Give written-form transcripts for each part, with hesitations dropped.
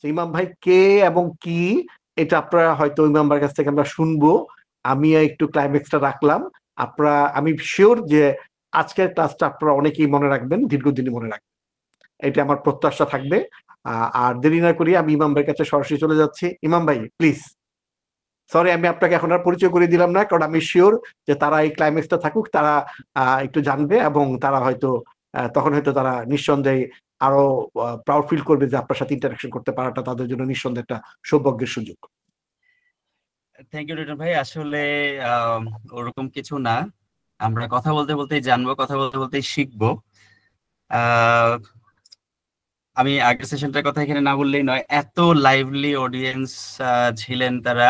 ইমাম ভাই কে এবং কি এটা আপনারা হয়তো ইমাম ভাইয়ের কাছ থেকে আমরা শুনবো। আমি একটু ক্লাইম্যাক্সটা রাখলাম। আমি শিওর যে আজকের ক্লাসটা আপনারা অনেকেই মনে রাখবেন, দীর্ঘদিনই মনে রাখবেন, এটা আমার প্রত্যাশা থাকবে। আর দেরি না করি আমি ইমাম ভাইয়ের কাছে সরাসরি চলে যাচ্ছি। ইমাম ভাই প্লিজ। সরি আমি আপনাকে এখন আর পরিচয় করে দিলাম না, কারণ আমি শিওর যে তারা এই ক্লাইম্যাক্সটা থাকুক, তারা একটু জানবে এবং তারা হয়তো তখন হয়তো তারা নিঃসন্দেহে আরো প্রাউড ফিল করবে যে আপনার সাথে ইন্টারাকশন করতে পারাটা তাদের জন্য নিঃসন্দেহে একটা সৌভাগ্যের সুযোগ। থ্যাংক ইউ লিটন ভাই। আসলে ওরকম কিছু না, আমরা কথা বলতে বলতেই জানবো, কথা বলতে বলতেই শিখবো। আমি আগের সেশনটার কথা এখানে না বললেই নয়, এত লাইভলি অডিয়েন্স ছিলেন তারা,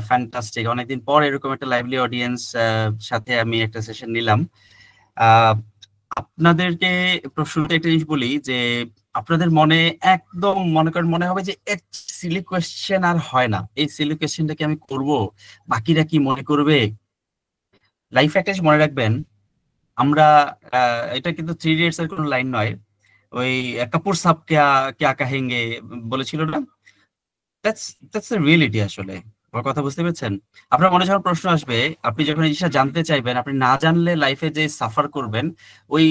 ফ্যান্টাস্টিক। অনেকদিন পর এরকম একটা লাইভলি অডিয়েন্স সাথে আমি একটা সেশন নিলাম। আপনাদেরকে শুরুতে একটা জিনিস বলি যে আপনাদের মনে একদম মনে করেন মনে হবে যে এক সিলি কোয়েশ্চেন আর হয় না, এই সিলি কোয়েশ্চেনটা কি আমি করব, বাকিরা কি মনে করবে। লাইফে একটা জিনিস মনে রাখবেন, আমরা এটা কিন্তু থ্রি ইডিয়টস এর কোনো লাইন নয়, ওই কাপুর সাব ক্যা কাহেঙ্গে বলেছিল না, দ্যাটস দ্যাটস দ্য রিয়েলিটি। আসলে আমার কথা বুঝতে পেরেছেন? আপনার মনে যখন প্রশ্ন আসবে, আপনি যখন এই জিনিসটা জানতে চাইবেন, আপনি না জানলে লাইফে যে সাফার করবেন, ওই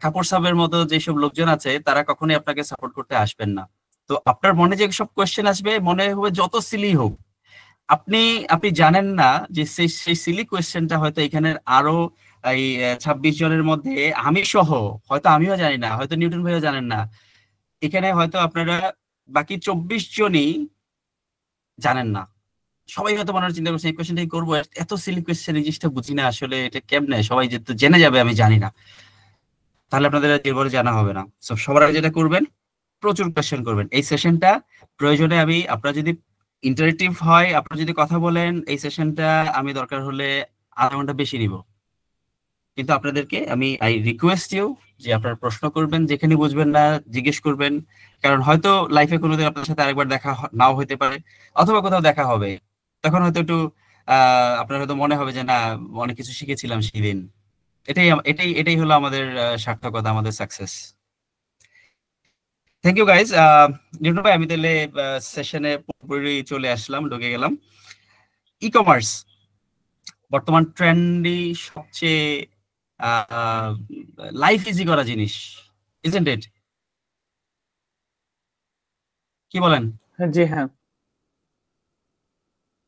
কাপুর সাহেবের মতো যেসব লোকজন আছে তারা কখনোই আপনাকে সাপোর্ট করতে আসবেন না। তো আপনার মনে যে সব কোয়েশ্চেন আসবে, মনে হবে যত সিলি হোক, আপনি আপনি জানেন না যে সেই সেই সিলি কোয়েশ্চেনটা হয়তো এখানের আরো এই 26 জনের মধ্যে আমি সহ, হয়তো আমিও জানি না, হয়তো নিউটন ভাইও জানেন না, এখানে হয়তো আপনারা বাকি 24 জনই জানেন না। সবাই হয়তো মনে হয় চিন্তা করছে এই কোয়েশ্চেনটাই করবো, এত সিলি কোয়েশ্চেন, এই জিনিসটা বুঝি না আসলে, এটা কেমনে সবাই যেহেতু জেনে যাবে আমি জানি না, তাহলে আপনাদের এরপরে জানা হবে না। সো সবার আগে যেটা করবেন, প্রচুর কোয়েশ্চেন করবেন। এই সেশনটা প্রয়োজনে আপনারা যদি ইন্টারেক্টিভ হয়, আপনারা যদি কথা বলেন, এই সেশনটা আমি দরকার হলে আধা ঘন্টা বেশি নিব, কিন্তু আপনাদেরকে আই রিকোয়েস্ট ইউ যে আপনারা প্রশ্ন করবেন, যেখানে বুঝবেন না জিজ্ঞেস করবেন। কারণ হয়তো লাইফে কোনোদিন আপনার সাথে আরেকবার দেখা নাও হতে পারে, অথবা কোথাও দেখা হবে, তখন হয়তো একটু আপনার হয়তো মনে হবে যে না, অনেক কিছু শিখেছিলাম সেই দিন। এটাই হলো আমাদের সার্থকতা, আমাদের success. Thank you guys. Newton ভাই, আমি তাহলে সেশনে পুরোপুরি চলে আসলাম, ঢুকে গেলাম। ই কমার্স বর্তমান ট্রেন্ডি সবচেয়ে লাইফ ইজি করা জিনিস, ইজন্ট ইট? কি বলেন? জি হ্যাঁ।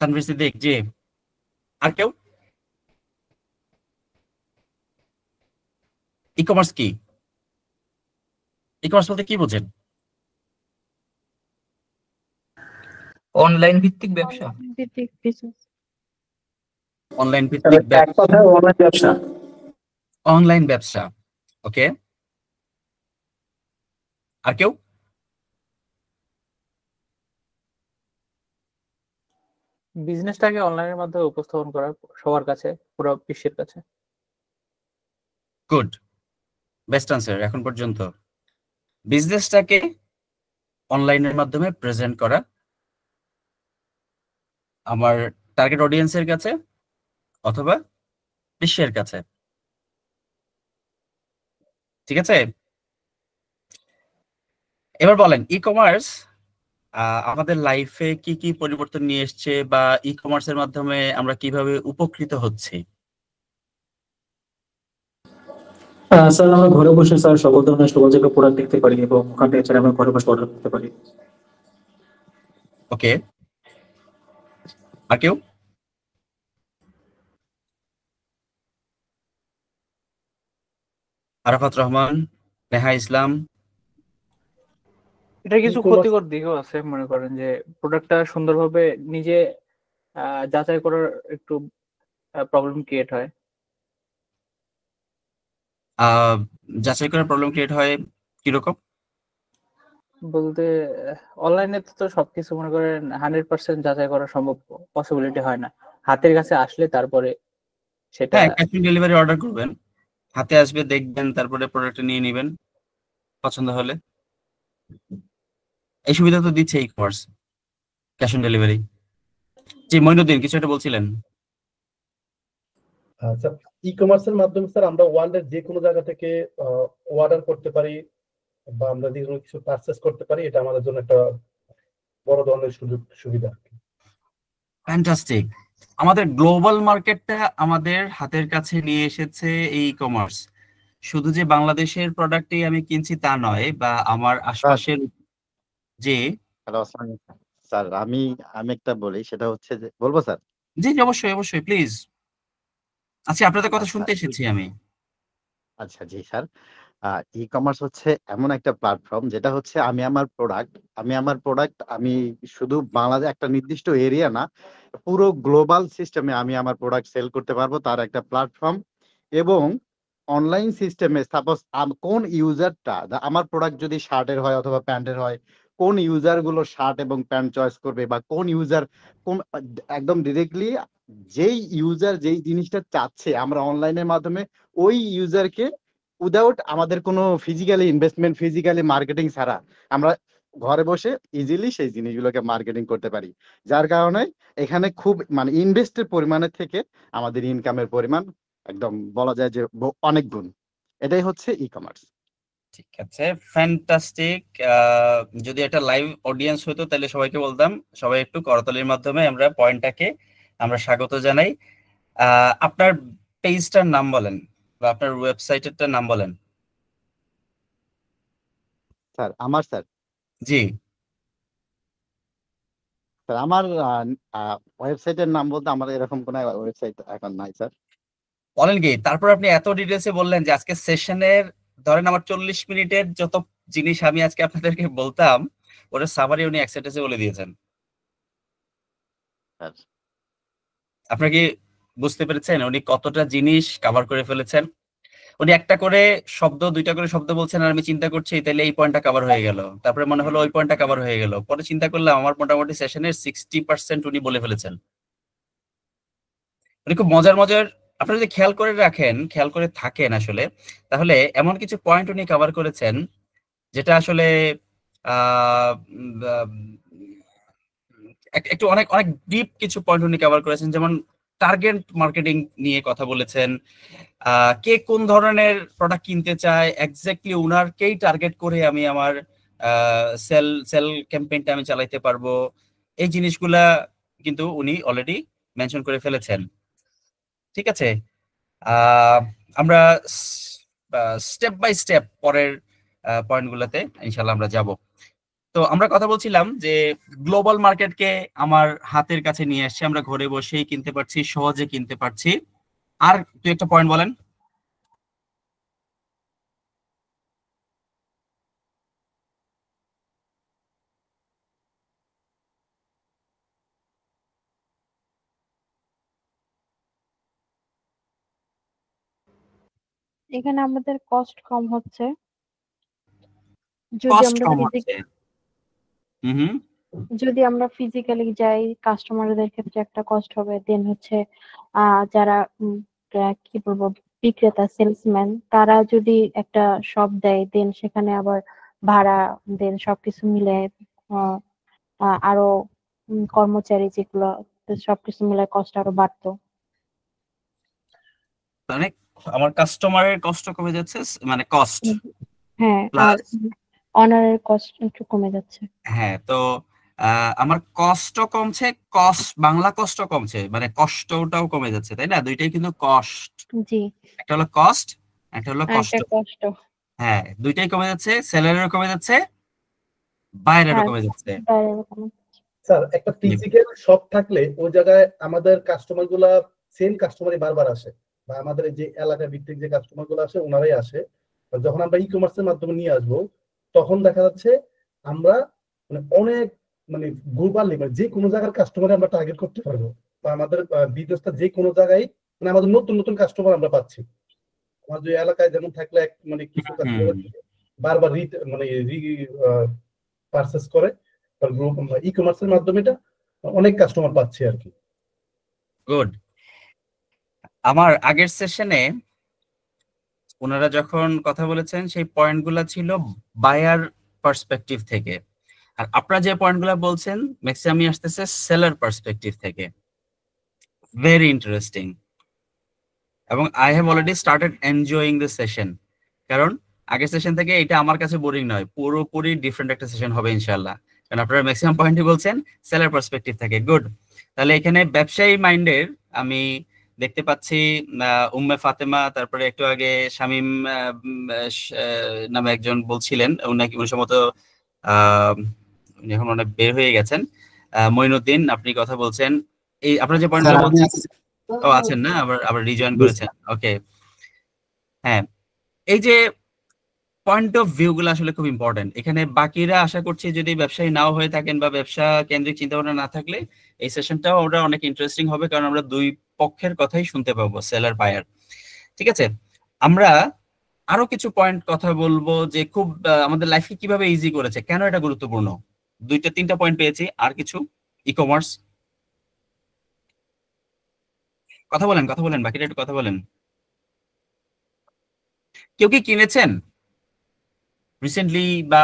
তানভীর সিদ্দিক জি, আর কেউ? ই কমার্স কি? ই কমার্স বলতে কি বোঝেন? অনলাইন ভিত্তিক ব্যবসা। অনলাইন ভিত্তিক ব্যবসা, অনলাইন ব্যবসা। ওকে, আর কেউ? বিজনেসটাকে অনলাইনের মাধ্যমে উপস্থাপন করা সবার কাছে, পুরো বিশ্বের কাছে। গুড, বেস্ট আনসার এখন পর্যন্ত। বিজনেসটাকে অনলাইনের মাধ্যমে প্রেজেন্ট করা আমার টার্গেট অডিয়েন্সের কাছে অথবা বিশ্বের কাছে, ঠিক আছে? এবার বলেন, ই কমার্স আমাদের লাইফে কি কি পরিবর্তন নিয়ে এসছে, বা ই কমার্সের মাধ্যমে আমরা কিভাবে উপকৃত হচ্ছি? স্যার আমরা ঘরে বসে স্যার সকল ধরনের সকল জায়গায় প্রোডাক্ট দেখতে পারি এবং ওখান থেকে স্যার আমরা ঘরে বসে অর্ডার করতে পারি। ওকে, আর কেউ? আরাফাত রহমান, নেহা ইসলাম। এটা কিছু ক্ষতিকর দিকও আছে, মনে করেন যে প্রোডাক্টটা সুন্দরভাবে নিজে যাচাই করার একটু প্রবলেম ক্রিয়েট হয়। যাচাই করার প্রবলেম ক্রিয়েট হয় কিরকম? বলতে অনলাইনে তো সবকিছু মনে করেন 100% যাচাই করা সম্ভব, পসিবিলিটি হয় না। হাতের কাছে আসলে তারপরে সেটা। হ্যাঁ, ক্যাশ অন ডেলিভারি অর্ডার করবেন, হাতে আসবে, দেখবেন, তারপরে প্রোডাক্টটা নিয়ে নেবেন পছন্দ হলে। এই সুবিধা তো দিচ্ছে e commerce, cash on delivery. জি মইনুদ্দিন, কিছু একটা বলছিলেন? ই কমার্সের মাধ্যমে স্যার আমরা ওয়ার্ল্ডের যে কোনো জায়গা থেকে অর্ডার করতে পারি বা আমরা যে কোনো কিছু পারচেস করতে পারি, এটা আমাদের জন্য একটা বড় ধরনের সুযোগ সুবিধা। ফ্যান্টাস্টিক। আমাদের গ্লোবাল মার্কেটটা আমাদের হাতের কাছে নিয়ে এসেছে এই কমার্স। শুধু যে বাংলাদেশের প্রোডাক্টই আমি কিনছি তা নয়, বা আমার আশপাশের যে হ্যালো আসসালাম স্যার, আমি আমি একটা বলি, সেটা হচ্ছে যে বলবো স্যার। জি জি, অবশ্যই অবশ্যই, প্লিজ। আচ্ছা, আপনাদের কথা আচ্ছা শুনতে এসেছি আমি। আচ্ছা জি স্যার, ই কমার্স হচ্ছে এমন একটা প্ল্যাটফর্ম যেটা হচ্ছে আমি শুধু বাংলাদেশ একটা নির্দিষ্ট এরিয়া না, পুরো গ্লোবাল সিস্টেমে আমি আমার প্রোডাক্ট সেল করতে পারবো, তার একটা প্ল্যাটফর্ম। এবং অনলাইন সিস্টেমে সাপোজ কোন ইউজারটা আমার প্রোডাক্ট যদি শার্টের হয় অথবা প্যান্টের হয়, কোন ইউজার গুলো শার্ট এবং প্যান্ট চয়েস করবে, বা কোন ইউজার কোন একদম ডিরেক্টলি যেই ইউজার যেই জিনিসটা চাচ্ছে, আমরা অনলাইনের মাধ্যমে ওই ইউজারকে উইদাউট আমাদের কোনো ফিজিক্যালি ইনভেস্টমেন্ট, ফিজিক্যালি মার্কেটিং ছাড়া আমরা ঘরে বসে ইজিলি সেই জিনিসগুলোকে মার্কেটিং করতে পারি। যার কারণে এখানে খুব মানে ইনভেস্টের পরিমাণের থেকে আমাদের ইনকামের পরিমাণ একদম বলা যায় যে অনেক গুণ। এটাই হচ্ছে ই কমার্স। ঠিক আছে, ফ্যান্টাস্টিক। যদি একটা লাইভ অডিয়েন্স হতো তাহলে সবাইকে বলতাম, সবাই একটু করতালির মাধ্যমে আমরা পয়েন্টটাকে আমরা স্বাগত জানাই। আপনার পেজটার নাম বলেন বা আপনার ওয়েবসাইটেরটার নাম বলেন। স্যার জি স্যার আমার ওয়েবসাইটের নাম বলতে আমার এরকম কোনো ওয়েবসাইট এখন নাই স্যার। বলেন কি, তারপর আপনি এত ডিটেলসে বললেন যে আজকে সেশনের ধরেন আমার 40 মিনিটের যত জিনিস আমি আজকে আপনাদেরকে বলতাম, ওটা সামারি উনি এক সেন্টেন্সে বলে দিয়েছেন। স্যার আপনারা কি বুঝতে পেরেছেন উনি কতটা জিনিস কভার করে ফেলেছেন? উনি একটা করে শব্দ, দুইটা করে শব্দ বলছেন, আর আমি চিন্তা করছি তাহলে এই পয়েন্টটা কভার হয়ে গেল, তারপরে মনে হলো ওই পয়েন্টটা কভার হয়ে গেল, পরে চিন্তা করলাম আমার মোটামুটি সেশনের 60% উনি বলে ফেলেছেন। উনি খুব মজার মজার, আপনারা যদি খেয়াল করে রাখেন, খেয়াল করে থাকেন আসলে, তাহলে এমন কিছু পয়েন্ট উনি কভার করেছেন যেটা আসলে আহ উম, আহ, একটু অনেক অনেক ডিপ কিছু পয়েন্ট উনি কভার করেছেন। যেমন টার্গেট মার্কেটিং নিয়ে কথা বলেছেন, কে কোন ধরনের প্রোডাক্ট কিনতে চায়, এক্স্যাক্টলি উনারকেই টার্গেট করে আমি আমার সেল সেল ক্যাম্পেইনটা আমি চালাইতে পারবো। এই জিনিসগুলা কিন্তু উনি অলরেডি মেনশন করে ফেলেছেন। ঠিক আছে, আহ, আমরা স্টেপ বাই স্টেপ পরের পয়েন্টগুলোতে ইনশাল্লাহ আমরা যাব। তো আমরা কথা বলছিলাম যে গ্লোবাল মার্কেটকে আমার হাতের কাছে নিয়ে আসছে, আমরা ঘরে বসেই কিনতে পারছি, সহজে কিনতে পারছি। আর তুই একটা পয়েন্ট বলেন। এখানে আমাদের কস্ট কম হচ্ছে যদি কস্ট আমরা কম হচ্ছে। হুম। যদি আমরা ফিজিক্যালি যাই, কাস্টমারদের ক্ষেত্রে একটা কস্ট হবে। দেন হচ্ছে যারা কি বলবো, বিক্রেতা, সেলসম্যান, তারা যদি একটা শপ দেয়, দেন সেখানে আবার ভাড়া, দেন সবকিছু মিলে আহ, আরো কর্মচারী যেগুলো, তো সবকিছু মিলে কস্ট আরো বাড়তো। মানে আমার কাস্টমারের কষ্ট কমে যাচ্ছে, মানে কস্ট হ্যাঁ, আর প্লাস। অনারের কস্ট একটু কমে যাচ্ছে। হ্যাঁ, তো আমার কষ্টও কমছে, বাংলা কষ্ট কমছে, মানে কষ্টটাও কমে যাচ্ছে, তাই না? দুইটাই কিন্তু কষ্ট, জি, একটা হলো কস্ট, একটা হলো আর কষ্ট। একটা কষ্ট। হ্যাঁ, দুইটাই কমে যাচ্ছে, স্যালারিও কমে যাচ্ছে, বাইরেরও আর কমে যাচ্ছে। বাইরের কমে। স্যার, একটা ফিজিক্যাল শপ থাকলে ওই জায়গায় আমাদের কাস্টমার গুলা সেম কাস্টমারই বারবার আসে, বা আমাদের যে এলাকা ভিত্তিক যে কাস্টমার গুলো আসে ওনারাই আসে। আর যখন আমরা ই কমার্সের মাধ্যমে নিয়ে আসবো, তখন দেখা যাচ্ছে আমরা মানে অনেক মানে গ্লোবালি মানে যে কোনো জায়গার কাস্টমার আমরা টার্গেট করতে পারবো, বা আমাদের বিজনেসটা যে কোনো জায়গায় মানে আমাদের নতুন নতুন কাস্টমার আমরা পাচ্ছি। আমাদের এলাকায় যেমন থাকলে মানে কিছু কাস্টমার বারবার মানে পারচেস করে, গ্রুপ ই কমার্সের মাধ্যমে এটা অনেক কাস্টমার পাচ্ছে আর কি। গুড। আমার আগের সেশনে ওনারা যখন কথা বলেছেন সেই পয়েন্টগুলো ছিল বায়ার পার্সপেক্টিভ থেকে, আর আপনারা যে পয়েন্টগুলো বলছেন ম্যাক্সিমামই আসতেছে সেলার পার্সপেক্টিভ থেকে। ভেরি ইন্টারেস্টিং, এবং I have already started enjoying the session. কারণ আগের সেশন থেকে এটা আমার কাছে বোরিং নয়, পুরোপুরি ডিফারেন্ট একটা সেশন হবে ইনশাআল্লাহ, কারণ আপনারা ম্যাক্সিমাম পয়েন্টই বলছেন সেলার পার্সপেক্টিভ থেকে। গুড। তাহলে এখানে ব্যবসায়ী মাইন্ডের আমি দেখতে পাচ্ছি উম্মে ফাতেমা, তারপরে একটু আগে শামীম নামে একজন বলছিলেন, উনি সম্ভবত উনি এখন অনেক বের হয়ে গেছেন। মঈনুদ্দিন আপনি কথা বলছেন, এই আপনার যে পয়েন্টগুলো বলছেন, ও আছেন না, আবার রিজয়েন করেছেন, ওকে। হ্যাঁ, এই যে পয়েন্ট অফ ভিউ গুলো আসলে খুব ইম্পর্টেন্ট এখানে। বাকিরা আশা করছি যদি ব্যবসায়ী নাও হয়ে থাকেন বা ব্যবসা কেন্দ্রিক চিন্তাভাবনা না থাকলে এই সেশনটাও ওটা অনেক ইন্টারেস্টিং হবে, কারণ আমরা দুই পক্ষের কথাই শুনতে পাবো, সেলার বায়ার। ঠিক আছে, আমরা আরো কিছু পয়েন্ট কথা বলবো যে খুব আমাদের লাইফকে কিভাবে ইজি করেছে, কেন এটা গুরুত্বপূর্ণ। 2-3টা পয়েন্ট পেয়েছি, আর কিছু ই কমার্স কথা বলেন, বাকিটা একটু কথা বলেন। কেউ কি কিনেছেন রিসেন্টলি, বা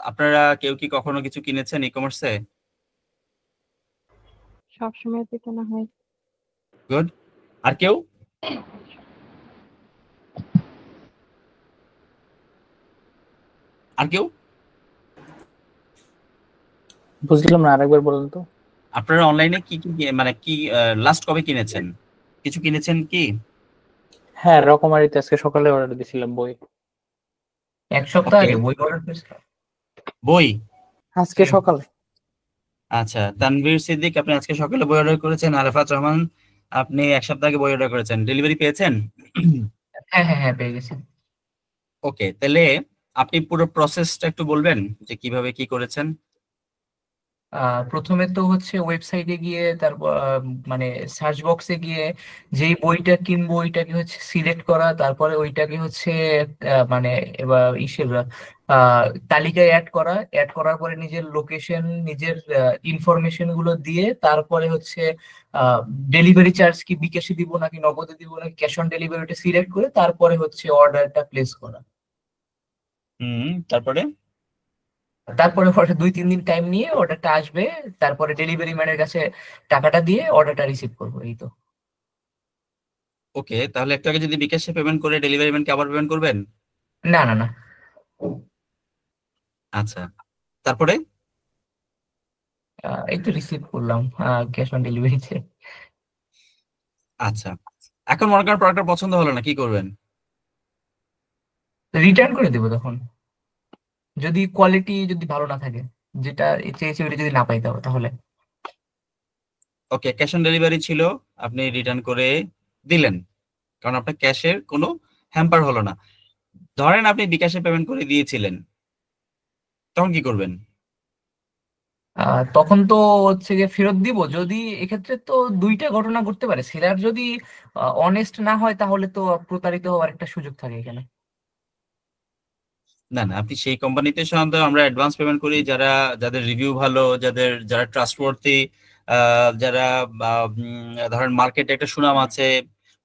আপনারা কেউ কি কখনো কিছু কিনেছেন ই কমার্সে? সবসময় তো কেনা হয়। গুড। আর কেউ? আর কেউ? বুঝলাম না, আরেকবার বলুন তো। আপনারা অনলাইনে কি কি মানে কি লাস্ট কবে কিনেছেন, কিছু কিনেছেন কি? হ্যাঁ, রকমারিতে আজকে সকালে অর্ডার দিয়েছিলাম বই। এক সপ্তাহ Okay. আগে বই অর্ডার করেছিলাম। বই? আজকে সকালে। আচ্ছা, তানভীর সিদ্দিক আপনি আজকে সকালে বই অর্ডার করেছেন, আরাফাত রহমান আপনি এক সপ্তাহ আগে বই অর্ডার করেছেন, ডেলিভারি পেয়েছেন? হ্যাঁ পেয়ে গেছি। ওকে, তাহলে আপনি পুরো প্রসেসটা একটু বলবেন যে কিভাবে কি করেছেন? প্রথমে তো হচ্ছে ওয়েবসাইটে গিয়ে, তারপর মানে সার্চ বক্সে গিয়ে যেই বইটা কিনবো ওইটাকে হচ্ছে সিলেক্ট করা, তারপরে ওইটাকে হচ্ছে মানে এবার তালিকায় অ্যাড করার পরে নিজের লোকেশন, নিজের ইনফরমেশন গুলো দিয়ে, তারপরে হচ্ছে ডেলিভারি চার্জ কি বিকাশে দিব নাকি নগদে দিব নাকি ক্যাশ অন ডেলিভারিটা সিলেক্ট করে তারপরে হচ্ছে অর্ডারটা প্লেস করা। তারপরে তারপরে 2-3 দিন টাইম নিয়ে অর্ডারটা আসবে, তারপরে ডেলিভারি ম্যানের কাছে টাকাটা দিয়ে অর্ডারটা রিসিভ করবো, এই তো। ওকে, তাহলে একটু আগে যদি বিকাশে পেমেন্ট করে ডেলিভারি ম্যানকে আবার পেমেন্ট করবেন? না। আচ্ছা, তারপরে? এই তো রিসিভ করলাম ক্যাশ অন ডেলিভারিতে। আচ্ছা, এখন মনে করেন প্রোডাক্টটা পছন্দ হলো না, কি করবেন? রিটার্ন করে দেবো তখন, যদি কোয়ালিটি যদি ভালো না থাকে, যেটা চেয়েছি ওইটা যদি না পাই তাহলে। ওকে, ক্যাশ অন ডেলিভারি ছিল, আপনি রিটার্ন করে দিলেন, কারণ আপনার ক্যাশের কোনো হ্যাম্পার হলো না। ধরেন আপনি বিকাশে পেমেন্ট করে দিয়েছিলেন, তখন কি করবেন? তখন তো হচ্ছে গিয়ে ফেরত দিব। যদি এক্ষেত্রে তো দুইটা ঘটনা ঘটতে পারে, সেলার যদি অনেস্ট না হয় তাহলে তো প্রতারিত হওয়ার একটা সুযোগ থাকে এখানে। না, আপনি সেই কোম্পানিতে সাধারণত আমরা অ্যাডভান্স পেমেন্ট করি যাদের রিভিউ ভালো, যারা ট্রাস্টওয়ার্থি, যারা ধরেন মার্কেটে একটা সুনাম আছে।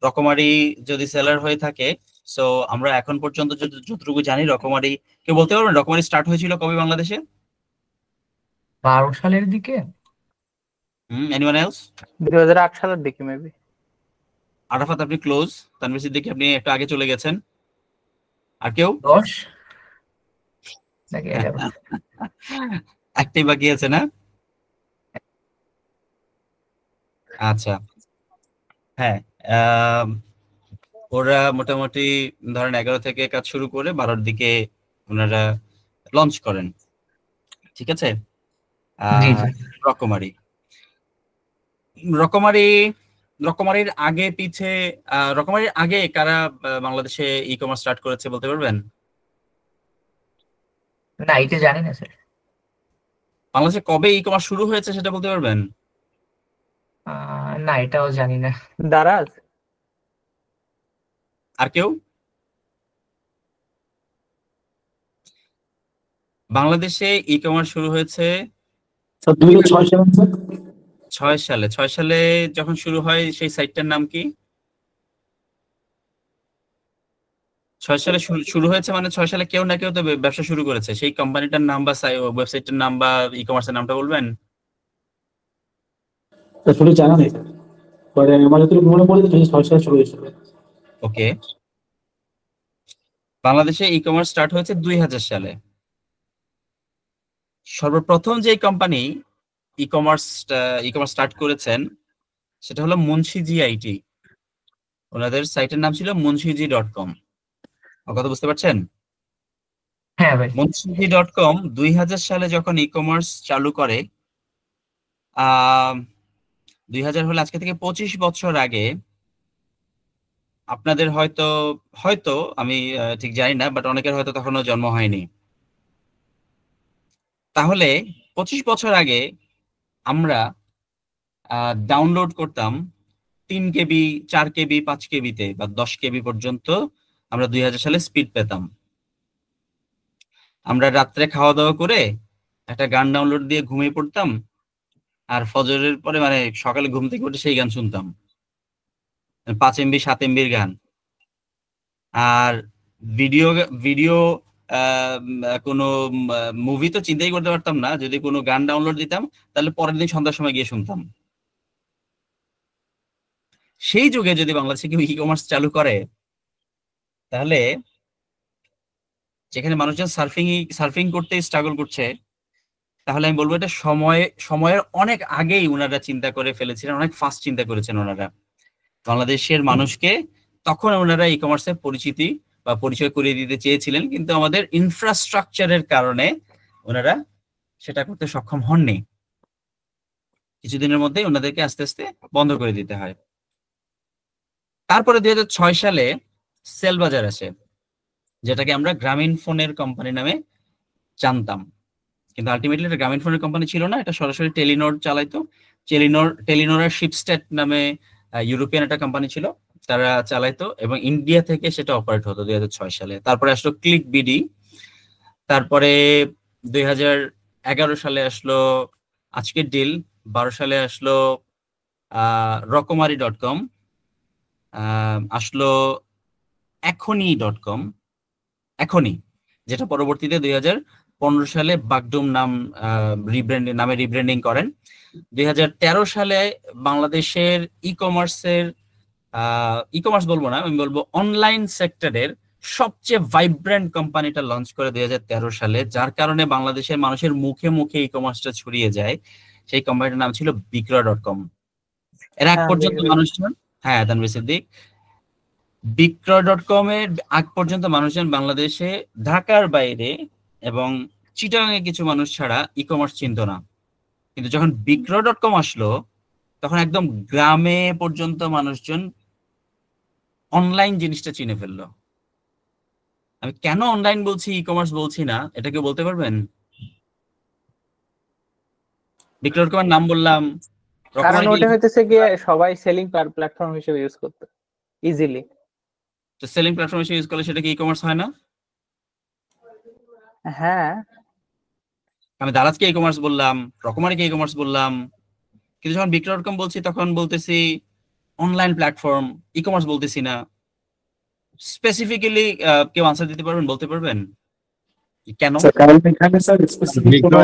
রকমারি যদি সেলার হয়ে থাকে, সো আমরা এখন পর্যন্ত যতটুকু জানি রকমারি, কেউ বলতে পারবেন রকমারি স্টার্ট হয়েছিল কবে বাংলাদেশে? 12 সালের দিকে। Anyone else? 2008 সালের দিকে মেবি। আরাফাত আপনি ক্লোজ, তানভীর সিদ্দিকী আপনি একটু আগে চলে গেছেন। আর কেউ? 10 নাকি 11? একটাই বাকি আছে না? আচ্ছা, হ্যাঁ, ওরা মোটামুটি ধরেন 11 থেকে কাজ শুরু করে 12-র দিকে ওনারা লঞ্চ করেন। ঠিক আছে, জি। রকমারি রকমারির আগে পিছে, রকমারির আগে কারা বাংলাদেশে ই কমার্স স্টার্ট করেছে বলতে পারবেন? না, এটা জানি না স্যার। বাংলাদেশে কবে ই কমার্স শুরু হয়েছে সেটা বলতে পারবেন? না, এটাও জানি না। দারাজ। আর কেউ? বাংলাদেশে ই কমার্স শুরু হয়েছে 2006 সালে স্যার। 6 সালে যখন শুরু হয়, সেই সাইটটার নাম কি? 6 সালে শুরু হয়েছে মানে 6 সালে কেউ না কেউ তো ব্যবসা শুরু করেছে, সেই কোম্পানিটার নাম বা ওয়েবসাইটের নাম বা ই কমার্সের নামটা বলবেন? আসলে জানা নেই স্যার, আমার যতটুকু মনে পড়ে 2006 সালে শুরু হয়েছিল। ওকে, বাংলাদেশে ই কমার্স স্টার্ট হয়েছে 2000 সালে। সর্বপ্রথম যে কোম্পানি ই কমার্স স্টার্ট করেছেন সেটা হলো মুন্সিজি আইটি। ওনাদের সাইটের নাম ছিল munshiji.com। কথা বুঝতে পারছেন? হ্যাঁ ভাই। munshiji.com 2000 সালে যখন ই কমার্স চালু করে, 2000 হলে আজকে থেকে 25 বছর আগে, আপনাদের হয়তো হয়তো আমি ঠিক জানি না, বাট অনেকের হয়তো তখনও জন্ম হয়নি। তাহলে 25 বছর আগে আমরা ডাউনলোড করতাম 3 কেবি, 4 কেবি, 5 কেবিতে বা 10 কেবি পর্যন্ত আমরা 2000 সালে স্পিড পেতাম। আমরা রাত্রে খাওয়া দাওয়া করে একটা গান ডাউনলোড দিয়ে ঘুমিয়ে পড়তাম, আর ফজরের পরে মানে সকালে ঘুম থেকে উঠে সেই গান শুনতাম, 5 এমবি 7 এমবির গান। আর ভিডিও ভিডিও কোনো মুভি তো চিন্তাই করতে পারতাম না। যদি কোনো গান ডাউনলোড দিতাম তাহলে পরের দিন সন্ধ্যার সময় গিয়ে শুনতাম। সেই যুগে যদি বাংলাদেশে কেউ ই কমার্স চালু করে, তাহলে যেখানে মানুষজন সার্ফিং করতে স্ট্রাগল করছে, তাহলে আমি বলবো এটা সময়ের অনেক আগেই ওনারা চিন্তা করে ফেলেছিলেন, অনেক ফাস্ট চিন্তা করেছেন ওনারা। বাংলাদেশের মানুষকে তখন ওনারা ই কমার্সের পরিচিতি বা পরিচয় করিয়ে দিতে চেয়েছিলেন, কিন্তু আমাদের ইনফ্রাস্ট্রাকচারের কারণে ওনারা সেটা করতে সক্ষম হননি। কিছুদিনের মধ্যে ওনাদেরকে আস্তে আস্তে বন্ধ করে দিতে হয়। তারপরে 2006 সালে সেল বাজার আসে, যেটাকে আমরা গ্রামীণ ফোনের কোম্পানি নামে জানতাম, কিন্তু আলটিমেটলি এটা গ্রামীণ ফোনের কোম্পানি ছিল না, এটা সরাসরি টেলিনর চালাইতো। টেলিনর আর শিপস্টেট নামে ইউরোপিয়ান একটা কোম্পানি ছিল, তারা চালাইতো, এবং ইন্ডিয়া থেকে সেটা অপারেট হতো 2006 সালে। তারপরে আসলো ক্লিক বিডি, তারপরে 2011 সালে আসলো আজকের ডিল, 12 সালে আসলো রকমারি.com, আসলো এখনই.com, এখনই, যেটা পরবর্তীতে 2015 সালে বাগডুম নামে রিব্র্যান্ডিং করেন। 2013 সালে বাংলাদেশের ই কমার্স বলবো না, আমি বলবো অনলাইন সেক্টরের সবচেয়ে ভাইব্রেন্ট কোম্পানিটা লঞ্চ করে 2013 সালে, যার কারণে বাংলাদেশের মানুষের মুখে মুখে ই কমার্সটা ছড়িয়ে যায়। সেই কোম্পানিটার নাম ছিল বিক্রয়.com। এর আগ পর্যন্ত মানুষজন, হ্যাঁ তানভীর সিদ্দিক, বিক্রয়.com এর আগ পর্যন্ত মানুষজন বাংলাদেশে ঢাকার বাইরে এবং চিটাগাং এ কিছু মানুষ ছাড়া ই কমার্স চিনত না। কিন্তু যখন বিক্রয়.com আসলো, তখন একদম গ্রামে পর্যন্ত মানুষজন অনলাইন জিনিসটা চিনে ফেললো। আমি কেন অনলাইন বলছি, ই কমার্স বলছি না, এটা কেউ বলতে পারবেন? বিক্রয়.com এর নাম বললাম, কারণ ওটা হইতেছে গিয়ে সবাই সেলিং প্ল্যাটফর্ম হিসেবে ইউজ করতে ইজিলি। তো সেলিং প্ল্যাটফর্ম হিসেবে ইউজ করলে সেটা কি ই কমার্স হয় না? হ্যাঁ, আমি দারাজকে ই কমার্স বললাম, রকমারিকে ই কমার্স বললাম, কিন্তু যখন বিক্রয়.com বলছি তখন বলতেছি অনলাইন প্ল্যাটফর্ম, ই কমার্স বলতেছি না। স্পেসিফিক্যালি কেউ আনসার দিতে পারবেন, বলতে পারবেন কেন? কারণ এখানে স্যার স্পেসিফিক কোনো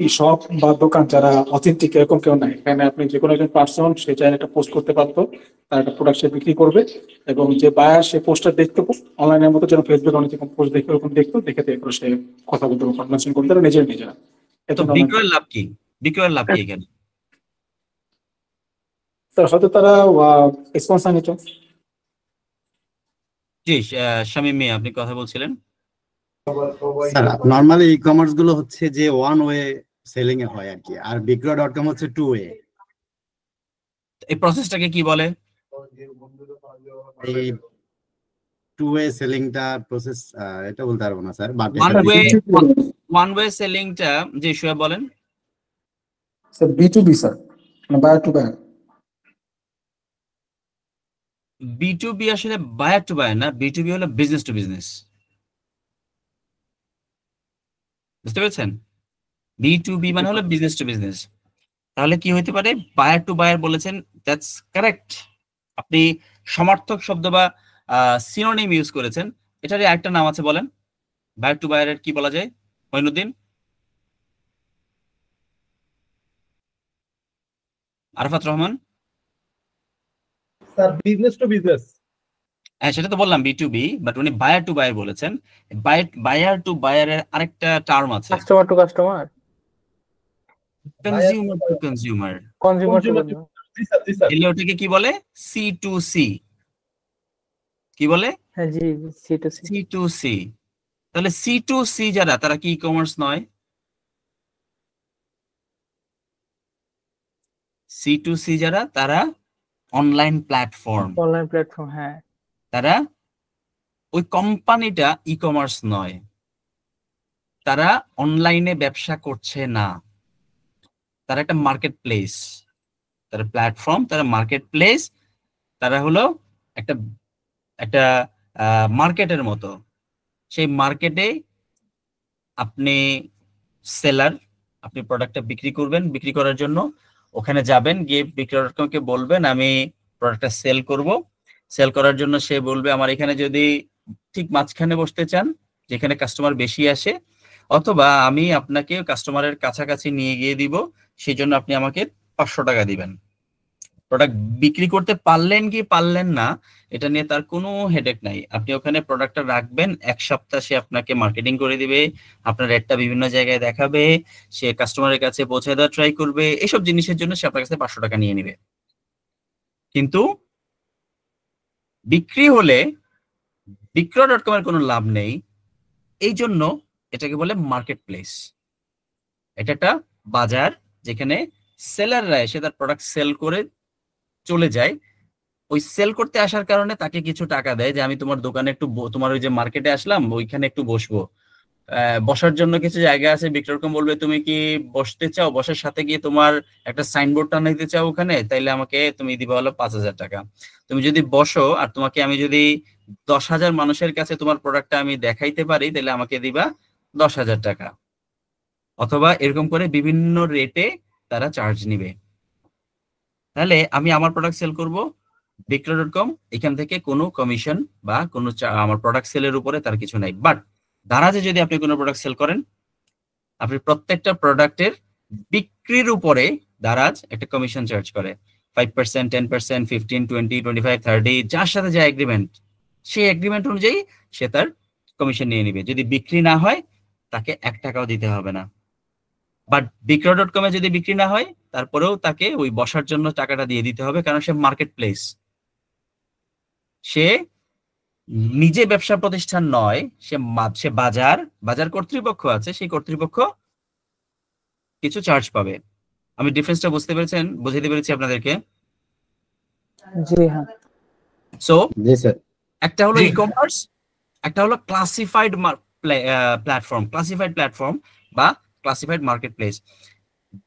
এই শপ বা দোকান যারা অথেন্টিক এরকম কেউ নাই। এখানে আপনি যে কোনো একজন পার্সন সে চাইলে একটা পোস্ট করতে পারতো, তার একটা প্রোডাক্ট সে বিক্রি করবে, এবং যে বায়ার সে পোস্টটা দেখতে অনলাইনের মতো যেন ফেসবুক অনেক রকম পোস্ট দেখে ওরকম দেখতো, দেখে এরপর সে কথা বলতে পারতো, কনভারসেশন করতে পারে নিজেরা। তো বিক্রয়ের লাভ কি? বিক্রয়ের লাভ কি এখানে? স্যার হয়তো তারা স্পন্সর নিত। জি, শামীম মিয়া আপনি কথা বলছিলেন। স্যার নরমালি ই কমার্স গুলো হচ্ছে যে ওয়ান ওয়ে সেলিং এ হয় আর কি, আর বিক্রয়.com হচ্ছে টু ওয়ে। এই প্রসেসটাকে কি বলে? এই টু ওয়ে সেলিংটা প্রসেস এটা বলতে পারবো না স্যার, বাট ওয়ান ওয়ে সেলিংটা যে শুয়ে বলেন। স্যার B2B স্যার, মানে বায়ার টু বায়ার। B2B আসলে বায়ার টু বায়ার না, B2B হলো বিজনেস টু বিজনেস। বুঝতে পেরেছেন? B2B মানে হলো বিজনেস টু বিজনেস। তাহলে কি হইতে পারে? বায়ার টু বায়ার বলেছেন, দ্যাটস কারেক্ট। আপনি সমার্থক শব্দ বা সিনোনিম ইউজ করেছেন। এটারই আরেকটা নাম আছে, বলেন। বায়ার টু বায়ারের কি বলা যায় Moinuddin? Arafat Rahman? Sir business to business. হ্যাঁ সেটা তো বললাম B2B, বাট উনি বায়ার টু বায়ার বলেছেন। বায়ার টু বায়ারের আরেকটা টার্ম আছে, customer to customer, consumer two consumer. Consumer two consumer. এলে ওটাকে কি বলে? C2C। কি বলে? হ্যাঁ জি, সি টু সি। C2C। তাহলে C2C যারা, তারা কি ই কমার্স নয়? C2C যারা, তারা অনলাইন প্ল্যাটফর্ম, অনলাইন প্ল্যাটফর্ম, হ্যাঁ। তারা ওই কোম্পানিটা ই কমার্স নয়, তারা অনলাইনে ব্যবসা করছে না, তারা একটা মার্কেট প্লেস, তারা প্ল্যাটফর্ম, তারা মার্কেট প্লেস, তারা হলো একটা একটা মার্কেটের মতো। সেই মার্কেটে আপনি সেলার, আপনি প্রোডাক্টটা বিক্রি করবেন, বিক্রি করার জন্য ওখানে যাবেন, গিয়ে বিক্রেতাকে বলবেন আমি প্রোডাক্টটা সেল করব। সেল করার জন্য সে বলবে আমার এখানে যদি ঠিক মাঝখানে বসতে চান যেখানে কাস্টমার বেশি আসে, অথবা আমি আপনাকে কাস্টমারের কাছাকাছি নিয়ে গিয়ে দিব, সেই জন্য আপনি আমাকে 500 টাকা দিবেন। প্রোডাক্ট বিক্রি করতে পারলেন কি পারলেন না এটা নিয়ে তার কোনো হেডেক নাই। আপনি ওখানে প্রোডাক্টটা রাখবেন, 1 সপ্তাহ সে আপনাকে মার্কেটিং করে দিবে, আপনার রেটটা বিভিন্ন জায়গায় দেখাবে, সে কাস্টমারের কাছে পৌঁছে দেওয়ার ট্রাই করবে, এসব জিনিসের জন্য সে আপনার কাছে 500 টাকা নিয়ে নেবে। কিন্তু বিক্রি হলে বিক্রয়.com এর কোনো লাভ নেই, এই জন্য এটাকে বলে মার্কেট প্লেস। এটা একটা বাজার যেখানে সেলাররা এসে তার প্রোডাক্ট সেল করে চলে যায়। ওই সেল করতে আসার কারণে তাকে কিছু টাকা দেয়, যে আমি তোমার দোকানে একটু তোমার ওই যে মার্কেটে আসলাম ওইখানে একটু বসবো, বসার জন্য কিছু জায়গা আছে, বিক্রয়কম বলবে তুমি কি বসতে চাও, বসার সাথে গিয়ে তোমার একটা সাইনবোর্ড টানাইতে চাও ওখানে, তাইলে আমাকে তুমি দিবা হলো 5,000 টাকা। তুমি যদি বসো আর তোমাকে আমি যদি 10,000 মানুষের কাছে তোমার প্রোডাক্টটা আমি দেখাইতে পারি, তাহলে আমাকে দিবা 10,000 টাকা। অথবা এরকম করে বিভিন্ন রেটে তারা চার্জ নিবে। তাহলে আমি আমার প্রোডাক্ট সেল করব, বিক্রয়.com এখান থেকে কোনো কমিশন বা কোনো আমার প্রোডাক্ট সেলের উপরে তার কিছু নাই। বাট দারাজে যদি আপনি কোনো প্রোডাক্ট সেল করেন, আপনি প্রত্যেকটা প্রোডাক্টের বিক্রির উপরে দারাজ একটা কমিশন চার্জ করে, 5%, 10%, 15, 20, 25, 30, যার সাথে যা এগ্রিমেন্ট, সেই এগ্রিমেন্ট অনুযায়ী সে তার কমিশন নিয়ে নিবে। যদি বিক্রি না হয় তাকে 1 টাকাও দিতে হবে না। বাট বিক্রয়.com এ যদি বিক্রি না হয় তারপরেও তাকে ওই বসার জন্য টাকাটা দিয়ে দিতে হবে, কারণ সে মার্কেট প্লেস, সে নিজে ব্যবসা প্রতিষ্ঠান নয়, সে বাজার কর্তৃপক্ষ আছে, সেই কর্তৃপক্ষ কিছু চার্জ পাবে। আমি ডিফারেন্সটা বুঝাতে পেরেছি আপনাদেরকে? জি হ্যাঁ। সো জি স্যার। একটা হলো ই কমার্স, একটা হলো ক্লাসিফাইড প্ল্যাটফর্ম বা ক্লাসিফাইড মার্কেট প্লেস।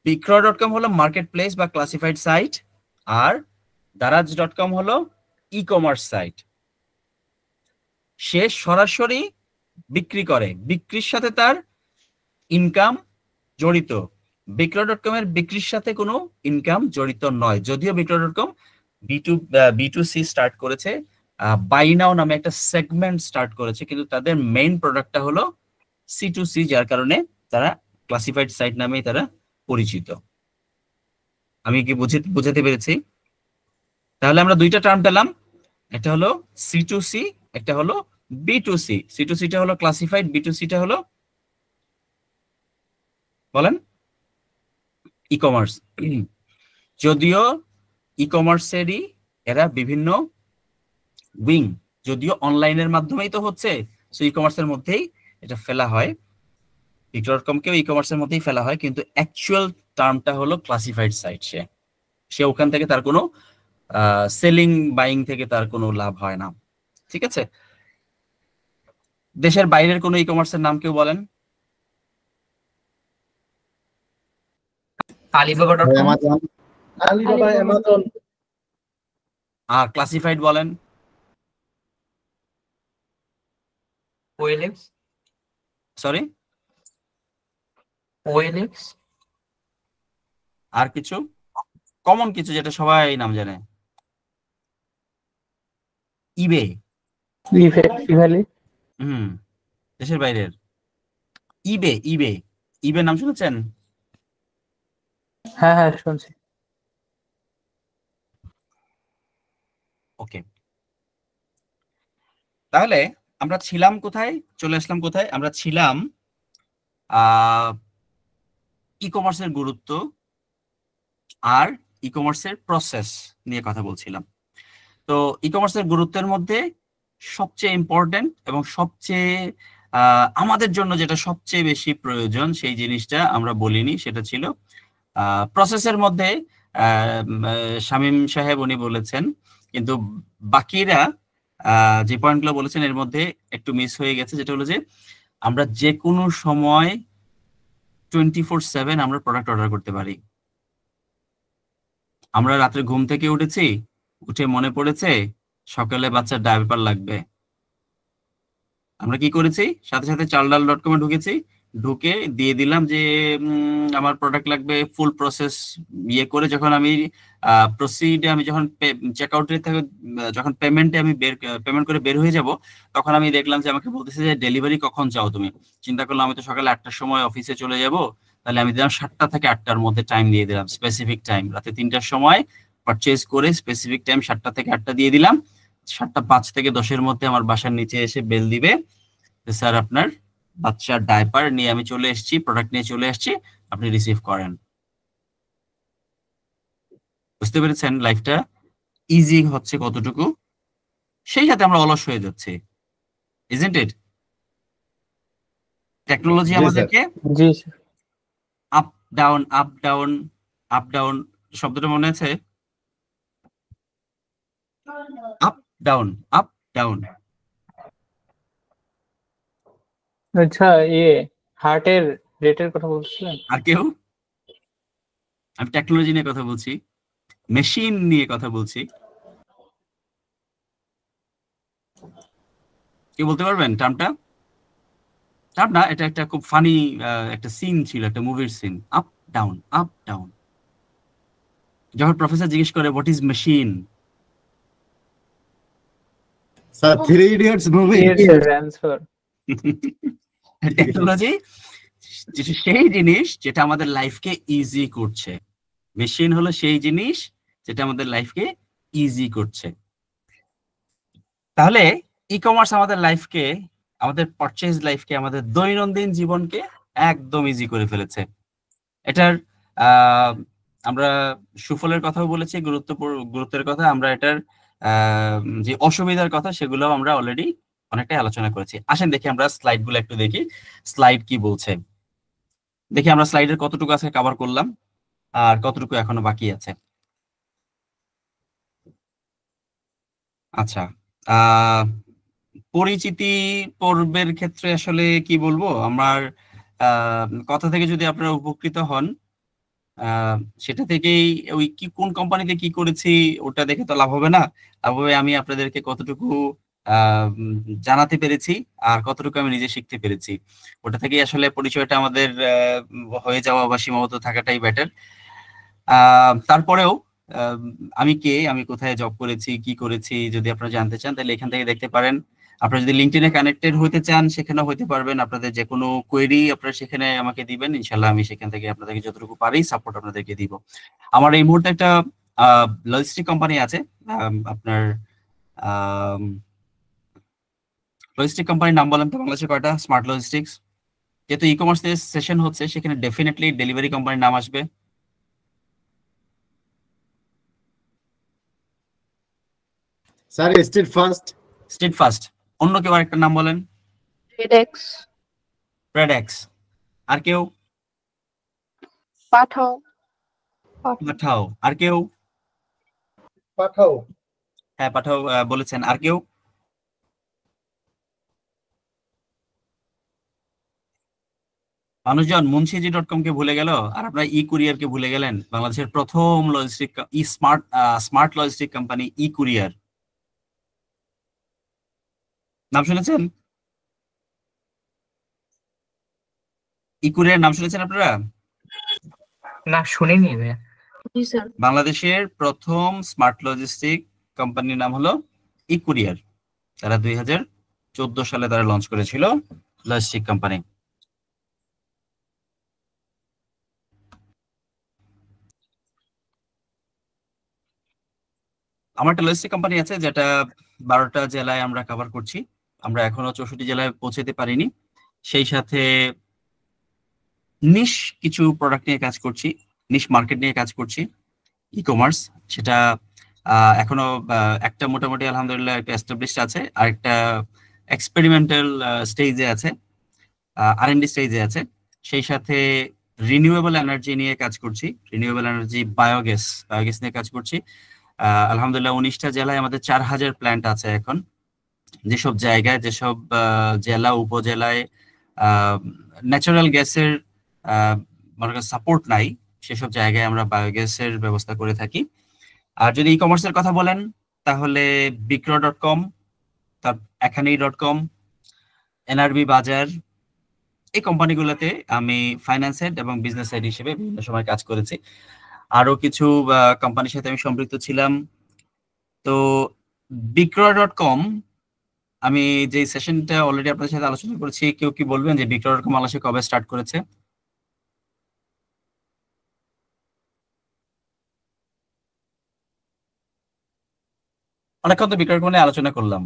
বিক্রয়.com হলো মার্কেট প্লেস বা ক্লাসিফাইড সাইট, আর দারাজ.com হলো ই কমার্স সাইট। সে সরাসরি বিক্রি করে, বিক্রির সাথে তার ইনকাম জড়িত। বিক্রয়.com এর বিক্রির সাথে কোনো ইনকাম জড়িত নয়, যদিও বিক্রয়.com B2C স্টার্ট করেছে, বাই নাও নামে একটা সেগমেন্ট স্টার্ট করেছে, কিন্তু তাদের মেইন প্রোডাক্টটা হলো C2C, যার কারণে তারা ক্লাসিফাইড সাইট নামেই তারা পরিচিত। আমি কি বুঝাতে পেরেছি? তাহলে আমরা দুইটা টার্ম পেলাম, একটা হলো C2C, একটা হলো B2C। C2C টা হলো ক্লাসিফাইড, B2C টা হলো বলেন ই কমার্স। যদিও ই কমার্সেরই এরা বিভিন্ন উইং, যদিও অনলাইনের মাধ্যমেই তো হচ্ছে, সো ই কমার্সের মধ্যেই এটা ফেলা হয়, বিক্রয়.com কেও ই কমার্সের মধ্যেই ফেলা হয়, কিন্তু অ্যাকচুয়াল টার্মটা হলো ক্লাসিফাইড সাইট। সে ওখান থেকে তার কোনো সেলিং বাইং থেকে তার কোনো লাভ হয় না। ঠিক আছে, দেশের বাইরের কোনো ই কমার্সের নাম কেউ বলেন? Alibaba, Amazon. Alibaba, Amazon. আর ক্লাসিফাইড বলেন? OLX, সরি, OLX, আর কিছু কমন কিছু যেটা সবাই নাম জানে? ইবে। ইভ্যালি। দেশের বাইরের ইবে নাম শুনেছেন? হ্যাঁ হ্যাঁ শুনছি। ওকে, তাহলে আমরা ছিলাম কোথায়, চলে আসলাম কোথায়? আমরা ছিলাম ই কমার্সের গুরুত্ব আর ই কমার্সের প্রসেস নিয়ে কথা বলছিলাম। তো ই কমার্সের গুরুত্বের মধ্যে সবচেয়ে ইম্পর্টেন্ট এবং সবচেয়ে আমাদের জন্য যেটা সবচেয়ে বেশি প্রয়োজন সেই জিনিসটা আমরা বলিনি, সেটা ছিল প্রসেসের মধ্যে শামীম সাহেব উনি বলেছেন, কিন্তু বাকিরা যে পয়েন্টগুলো বলেছেন এর মধ্যে একটু মিস হয়ে গেছে, যেটা হলো যে আমরা যে কোনো সময় 24/7 আমরা প্রোডাক্ট অর্ডার করতে পারি। আমরা রাত্রে ঘুম থেকে উঠেছি, উঠে মনে পড়েছে সকালে বাচ্চার ডায়পার লাগবে, আমরা কি করেছি, সাথে সাথে চালডাল.com এ ঢুকেছি, ঢুকে দিয়ে দিলাম যে আমার প্রোডাক্ট লাগবে, ফুল প্রসেস ইয়ে করে যখন আমি প্রসিডে আমি যখন চেক আউটে থেকে যখন পেমেন্টে আমি পেমেন্ট করে বের হয়ে যাব, তখন আমি দেখলাম যে আমাকে বলতেছে যে ডেলিভারি কখন চাও তুমি। চিন্তা করলাম আমি তো সকালে 8টার সময় অফিসে চলে যাব, তাহলে আমি দিলাম 7টা থেকে 8টার মধ্যে টাইম দিয়ে দিলাম, স্পেসিফিক টাইম। রাতে 3টার সময় পারচেজ করে স্পেসিফিক টাইম 7টা থেকে 8টা দিয়ে দিলাম। 7টা 5 থেকে 10-এর মধ্যে আমার বাসার নিচে এসে বেল দিবে, স্যার আপনার বাচ্চার ডায়পার নিয়ে আমি চলে এসেছি, প্রোডাক্ট নিয়ে চলে এসেছি, আপনি রিসিভ করেন। বুঝতে পেরেছেন লাইফটা ইজি হচ্ছে কতটুকু? সেই সাথে আমরা অলস হয়ে যাচ্ছি, ইজন্ট ইট? টেকনোলজি জি স্যার। আমাদেরকে জি up down up down up down, শব্দটা মনে আছে? Up down up down. আচ্ছা, ইয়ে হার্টের রেটের কথা বলছিলেন? আর কেউ? আমি টেকনোলজি নিয়ে কথা বলছি, মেশিন নিয়ে কথা বলছি। কি বলতে পারবেন টার্মটা? টার্ম না, এটা একটা খুব ফানি একটা সিন ছিল, একটা মুভির scene, up down up down. যখন প্রফেসর জিজ্ঞেস করে what is machine, sir 3 idiots movie. Answer. Technology সেই জিনিস যেটা আমাদের লাইফকে ইজি করছে, মেশিন হলো সেই জিনিস যেটা আমাদের লাইফকে ইজি করছে। তাহলে ই কমার্স আমাদের লাইফকে, আমাদের পারচেজ লাইফকে, আমাদের দৈনন্দিন জীবনকে একদম ইজি করে ফেলেছে। এটার আমরা সুফলের কথাও বলেছি, গুরুত্বের কথা, আমরা এটার যে অসুবিধার কথা সেগুলো আমরা অলরেডি অনেকটাই আলোচনা করেছি। আসেন দেখি আমরা স্লাইড গুলো একটু দেখি, স্লাইড কি বলছে। দেখি আমরা স্লাইডের কতটুকু আজকে কভার করলাম আর কতটুকু এখনো বাকি আছে। আচ্ছা, পরিচিতি পর্বের ক্ষেত্রে আসলে কি বলবো, আমার কথা থেকে যদি আপনারা উপকৃত হন, সেটা থেকেই ওই কি কোন কোম্পানিতে কি করেছি ওটা দেখে তো লাভ হবে না, লাভ হবে আমি আপনাদেরকে কতটুকু জানাতে পেরেছি আর কতটুকু আমি নিজে শিখতে পেরেছি, ওটা থেকেই আসলে পরিচয়টা আমাদের হয়ে যাওয়া বা সীমাবদ্ধ থাকাটাই বেটার। তারপরেও আমি কে, আমি কোথায় জব করেছি, কি করেছি যদি আপনারা জানতে চান তাহলে এখান থেকে দেখতে পারেন। আপনারা যদি লিঙ্কডইনে কানেক্টেড হতে চান সেখানেও হতে পারবেন, আপনাদের যে কোনো কোয়েরি আপনারা সেখানে আমাকে দিবেন, ইনশাল্লাহ আমি সেখান থেকে আপনাদেরকে যতটুকু পারি সাপোর্ট আপনাদেরকে দিব। আমার এই মুহূর্তে একটা লজিস্টিক কোম্পানি আছে, আপনার লজিস্টিক কোম্পানির নাম বলেন তো বাংলাদেশে কয়টা? Smart logistics. যেহেতু ই কমার্স সেশন হচ্ছে সেখানে ডেফিনেটলি ডেলিভারি কোম্পানির নাম আসবে। Sir street fast. Street fast. অন্য কেউ আরেকটা নাম বলেন? ফেডেক্স। প্রেডেক্স। আর কেউ? পাঠাও। পাঠাও। আর কেউ? পাঠাও। হ্যাঁ পাঠাও বলেছেন। আর কেউ? মানুষজন মুন্সিজি.com কে ভুলে গেল আর আপনারা ই কুরিয়ার কে ভুলে গেলেন। বাংলাদেশের প্রথম লজিস্টিক স্মার্ট লজিস্টিক কোম্পানি ই কুরিয়ার, নাম শুনেছেন? ই কুরিয়ার নাম শুনেছেন আপনারা? না, শুনিনি ভাইয়া। জি স্যার। বাংলাদেশের প্রথম স্মার্ট লজিস্টিক কোম্পানির নাম হলো ই কুরিয়ার। তারা 2014 সালে তারা লঞ্চ করেছিল লজিস্টিক কোম্পানি। আমার একটা লজিস্টিক কোম্পানি আছে যেটা 12টা জেলায় আমরা কভার করছি। আমরা এখনো 64 জেলায় পৌঁছাতে পারিনি। সেই সাথে নিশ কিছু প্রোডাক্ট নিয়ে কাজ করছি, নিশ মার্কেট নিয়ে কাজ করছি, ই কমার্স। সেটা এখনো একটা মোটামুটি আলহামদুলিল্লাহ একটা এস্টাবলিশড আছে, আর একটা এক্সপেরিমেন্টাল স্টেজে আছে, R&D স্টেজে আছে। সেই সাথে রিনিউয়েবল এনার্জি নিয়ে কাজ করছি, রিনিউয়েবল এনার্জি বায়োগ্যাস নিয়ে কাজ করছি। আলহামদুলিল্লাহ 19টা জেলায় আমাদের 4000 প্ল্যান্ট আছে এখন। যেসব জায়গায়, যেসব জেলা উপজেলায় ন্যাচারাল গ্যাসের মনে করেন সাপোর্ট নাই, সেসব জায়গায় আমরা বায়োগ্যাসের ব্যবস্থা করে থাকি। আর যদি ই কমার্সের কথা বলেন তাহলে বিক্রয়.com, তার এখানেই.com, এনআরবি বাজার, এই কোম্পানিগুলোতে আমি ফাইন্যান্স হেড এবং বিজনেস হেড হিসেবে বিভিন্ন সময় কাজ করেছি। আরো কিছু কোম্পানির সাথে আমি সম্পৃক্ত ছিলাম। তো বিক্রয়.com, আমি যে সেশনটা অলরেডি আপনাদের সাথে আলোচনা করেছি, কেউ কি বলবেন যে বিক্রয়.com বাংলাদেশে কবে স্টার্ট করেছে? অনেকক্ষণ তো বিক্রয়.com নিয়ে আলোচনা করলাম।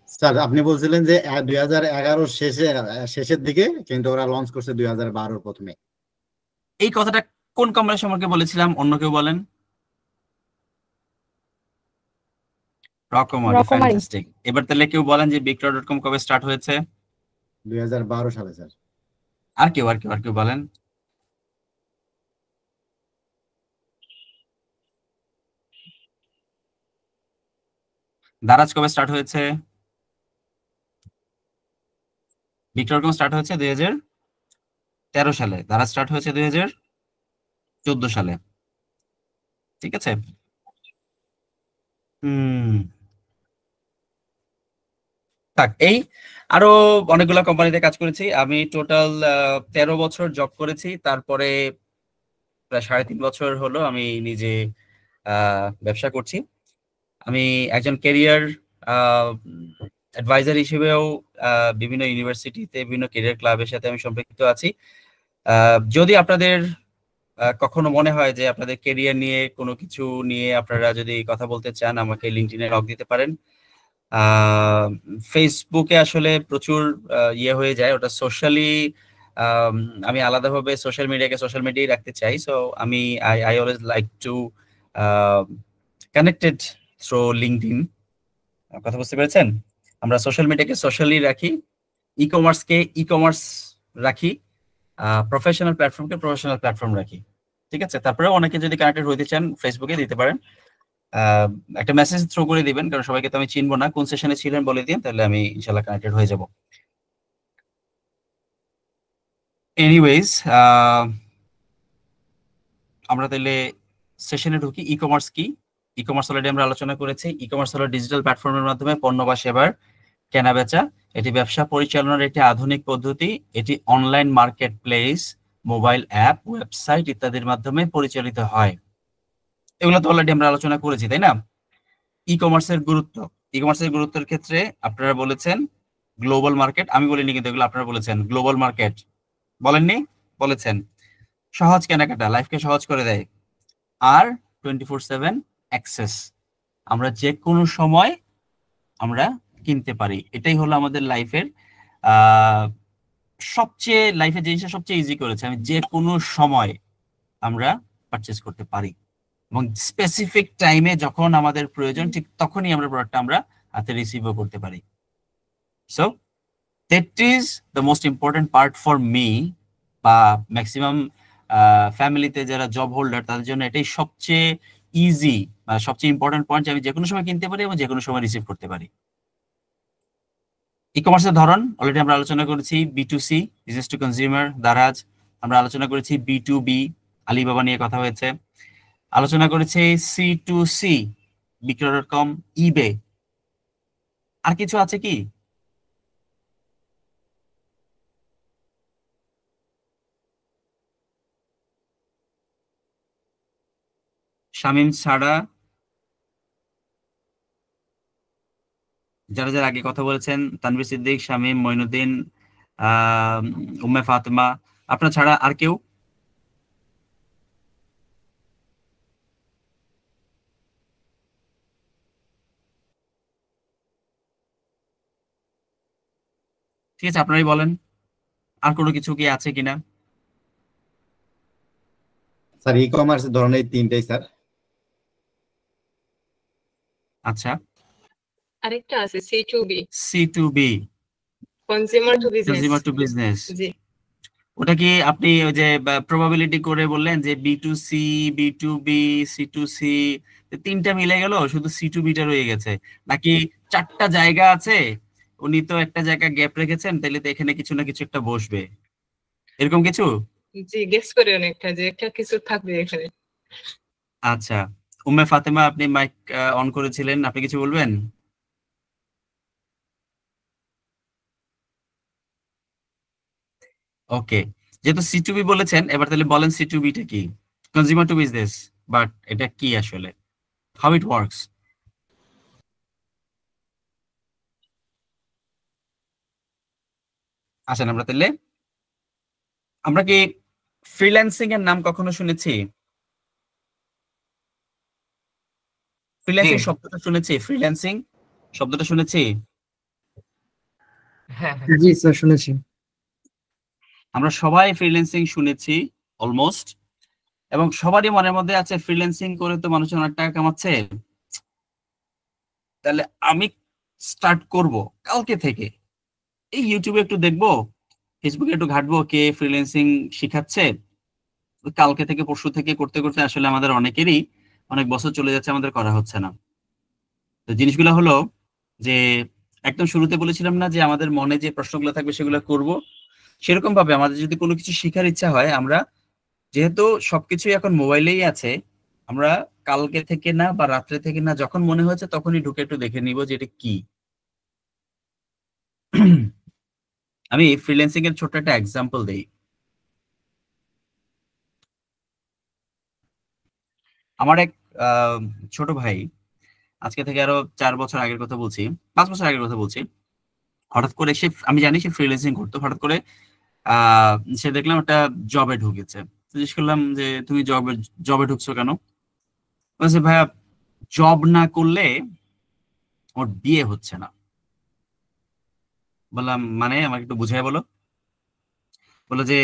স্যার আপনি বলছিলেন যে 2011 শেষের দিকে, কিন্তু ওরা লঞ্চ করছে 2012 প্রথমে। এই কথাটা কোন কোম্পানি সম্পর্কে বলেছিলাম? অন্য কেউ বলেন। রকমারি, ফ্যান্টাস্টিক। এবার তাহলে কেউ বলেন যে বিক্রয়.com কবে স্টার্ট হয়েছে? 2012 সালে স্যার। আর কেউ বলেন। দারাজ কবে স্টার্ট হয়েছে? বিক্রয়.com স্টার্ট হয়েছে 2013 সালে, দারাজ স্টার্ট হয়েছে 2014 সালে। ঠিক আছে। থাক, এই আরো অনেকগুলো কোম্পানিতে কাজ করেছি আমি। টোটাল 13 বছর জব করেছি। তারপরে প্রায় 3.5 বছর হলো আমি নিজে ব্যবসা করছি। আমি একজন ক্যারিয়ার অ্যাডভাইজার হিসেবেও বিভিন্ন ইউনিভার্সিটিতে, বিভিন্ন ক্যারিয়ার ক্লাবের সাথে আমি সম্পৃক্ত আছি। যদি আপনাদের কখনো মনে হয় যে আপনাদের ক্যারিয়ার নিয়ে কোনো কিছু নিয়ে আপনারা যদি কথা বলতে চান, আমাকে লিঙ্কডইনে নক দিতে পারেন। ফেসবুকে আসলে প্রচুর ইয়ে হয়ে যায়, ওটা সোশ্যালি, আমি আলাদাভাবে সোশ্যাল মিডিয়ায় রাখতে চাই। সো আমি I always like to connected through LinkedIn. কথা বুঝতে পেরেছেন? আমরা সোশ্যাল মিডিয়াকে সোশ্যালি রাখি, ই কমার্স রাখি, প্রফেশনাল প্ল্যাটফর্ম রাখি। ঠিক আছে। তারপরে অনেকে যদি কানেক্টেড হইতে চান ফেসবুকে দিতে পারেন, একটা মেসেজ থ্রো করে দিবেন, কারণ সবাইকে তো আমি চিনবো না। কোন সেশনে ছিলেন বলে দিন, তাহলে আমি ইনশাল্লাহ কানেক্টেড হয়ে যাব। এনিওয়েজ, আমরা তাহলে সেশনে ঢুকি। ই কমার্স কি? ই কমার্স অলরেডি আমরা আলোচনা করেছি। ই কমার্স হলো ডিজিটাল প্ল্যাটফর্মের মাধ্যমে পণ্য বা সেবার কেনা বেচা। এটি ব্যবসা পরিচালনার একটি আধুনিক পদ্ধতি। এটি online market place, mobile app, website ইত্যাদির মাধ্যমে পরিচালিত হয়। এগুলো তো অলরেডি আমরা আলোচনা করেছি, তাই না? ই কমার্সের গুরুত্বের ক্ষেত্রে আপনারা বলেছেন গ্লোবাল মার্কেট। আমি বলিনি কিন্তু, এগুলো আপনারা বলেছেন। গ্লোবাল মার্কেট বলেননি? বলেছেন। সহজ কেনাকাটা, লাইফকে সহজ করে দেয়। আর 24/7 অ্যাক্সেস, আমরা যে কোনো সময় আমরা কিনতে পারি। এটাই হলো আমাদের লাইফের লাইফের জিনিসটা সবচেয়ে ইজি করেছে। আমি যে কোনো সময় আমরা পারচেস করতে পারি, এবং স্পেসিফিক টাইমে যখন আমাদের প্রয়োজন ঠিক তখনই আমরা প্রোডাক্টটা আমরা হাতে রিসিভও করতে পারি। So that is the most important part for me, বা ম্যাক্সিমাম ফ্যামিলিতে যারা জব হোল্ডার তাদের জন্য এটাই সবচেয়ে ইজি বা সবচেয়ে ইম্পর্টেন্ট পয়েন্ট, যে আমি যে কোনো সময় কিনতে পারি এবং যে কোনো সময় রিসিভ করতে পারি। ই কমার্সের ধরন অলরেডি আমরা আলোচনা করেছি। B2C, business to consumer, Daraz. আমরা আলোচনা করেছি B2B, আলিবাবা নিয়ে কথা হয়েছে। আলোচনা করেছি C2C, বিক্রয়.com, ইবে। আর কিছু আছে কি? শামীম ছাড়া যারা যারা আগে কথা বলেছেন, তানভীর সিদ্দিক, শামীম, মঈনুদ্দিন, উম্মে ফাতেমা, আপনার ছাড়া আর কেউ? ঠিক আছে, আপনারাই বলেন আর কোনো কিছু কি আছে কিনা। স্যার ই কমার্স ধরনের তিনটাই স্যার। আচ্ছা, আরেকটা আছে C2B, C2B, consumer to business. Consumer to business. জি, ওটা কি আপনি ওই যে প্রবাবিলিটি করে বললেন যে B2C, B2B, C2C, তিনটা মিলে গেল, শুধু C2B টা রয়ে গেছে, নাকি 4টা জায়গা আছে, উনি তো একটা জায়গা গ্যাপ রেখেছেন, তাহলে তো এখানে কিছু না কিছু একটা বসবে, এরকম কিছু? জি, গেস করে অনেকটা যে একটা কিছু থাকবে এখানে। আচ্ছা, উম্মে ফাতেমা আপনি মাইক অন করেছিলেন, আপনি কিছু বলবেন? ওকে, যেহেতু C2B বলেছেন, এবার তাহলে বলেন C2B টা কি? কনজিউমার টু বিজনেস, বাট এটা কি আসলে, হাউ ইট ওয়ার্কস? আসেন আমরা তাহলে, আমরা কি ফ্রিল্যান্সিং এর নাম কখনো শুনেছি? ফ্রিল্যান্সিং শব্দটা শুনেছি, ফ্রিল্যান্সিং শব্দটা শুনেছি। হ্যাঁ হ্যাঁ জি স্যার শুনেছি। আমরা সবাই ফ্রিল্যান্সিং শুনেছি অলমোস্ট, এবং সবারই মনের মধ্যে আছে ফ্রিল্যান্সিং করে তো মানুষ অনেক টাকা কামাচ্ছে, তাহলে আমি স্টার্ট করব কালকে থেকে, এই ইউটিউবে একটু দেখবো, ফেসবুকে একটু ঘাটবো কে ফ্রিল্যান্সিং শিখাচ্ছে, ওই কালকে থেকে পরশু থেকে করতে করতে আসলে আমাদের অনেকেরই অনেক বছর চলে যাচ্ছে, আমাদের করা হচ্ছে না। তো জিনিসগুলো হলো যে একদম শুরুতে বলেছিলাম না যে আমাদের মনে যে প্রশ্নগুলো থাকবে সেগুলো করব, সেরকম ভাবে আমাদের যদি কোনো কিছু শেখার ইচ্ছা হয়, আমরা যেহেতু সবকিছুই এখন মোবাইলেই আছে, আমরা কালকে থেকে না বা রাত্রে থেকে না, যখন মনে হয়েছে তখনই ঢুকে একটু দেখে নিব যে এটা কি। আমি ফ্রিল্যান্সিং এর ছোট্ট একটা এক্সাম্পল দেই। আমার এক ছোট ভাই, আজকে থেকে আরো 4 বছর আগের কথা বলছি, 5 বছর আগের কথা বলছি, হঠাৎ করে সে, আমি জানি সে ফ্রিল্যান্সিং করতো, হঠাৎ করে সে দেখলাম একটা জবে ঢুকেছে। জিজ্ঞেস করলাম যে তুমি জবে ঢুকছো কেন? বলছে ভাইয়া জব না করলে ওর বিয়ে হচ্ছে না। বললাম মানে আমাকে একটু বুঝাই বলো। বললো যে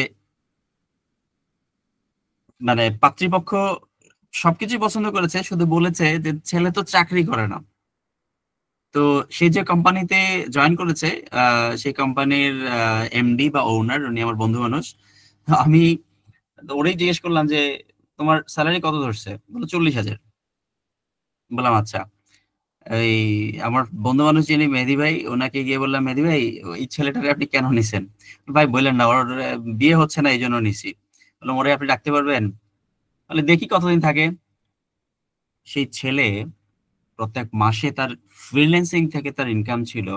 মানে পাত্রীপক্ষ সবকিছু পছন্দ করেছে, শুধু বলেছে যে ছেলে তো চাকরি করে না। তো সে যে কোম্পানিতে জয়েন করেছে, সেই কোম্পানির এমডি বা ওনার, উনি আমার বন্ধু মানুষ। আমি ওরেই জিজ্ঞেস করলাম যে তোমার স্যালারি কত ধরছে? বললো 40,000। বললাম আচ্ছা। এই আমার বন্ধু মানুষ যিনি মেহেদি ভাই, ওনাকে গিয়ে বললাম মেহেদি ভাই এই ছেলেটারে আপনি কেন নিছেন? ভাই বললেন না, ওর বিয়ে হচ্ছে না এই জন্য নিছি। বললাম ওরে আপনি রাখতে পারবেন? বলে দেখি কতদিন থাকে। সেই ছেলে প্রত্যেক মাসে তার ফ্রিল্যান্সিং থেকে তার ইনকাম ছিল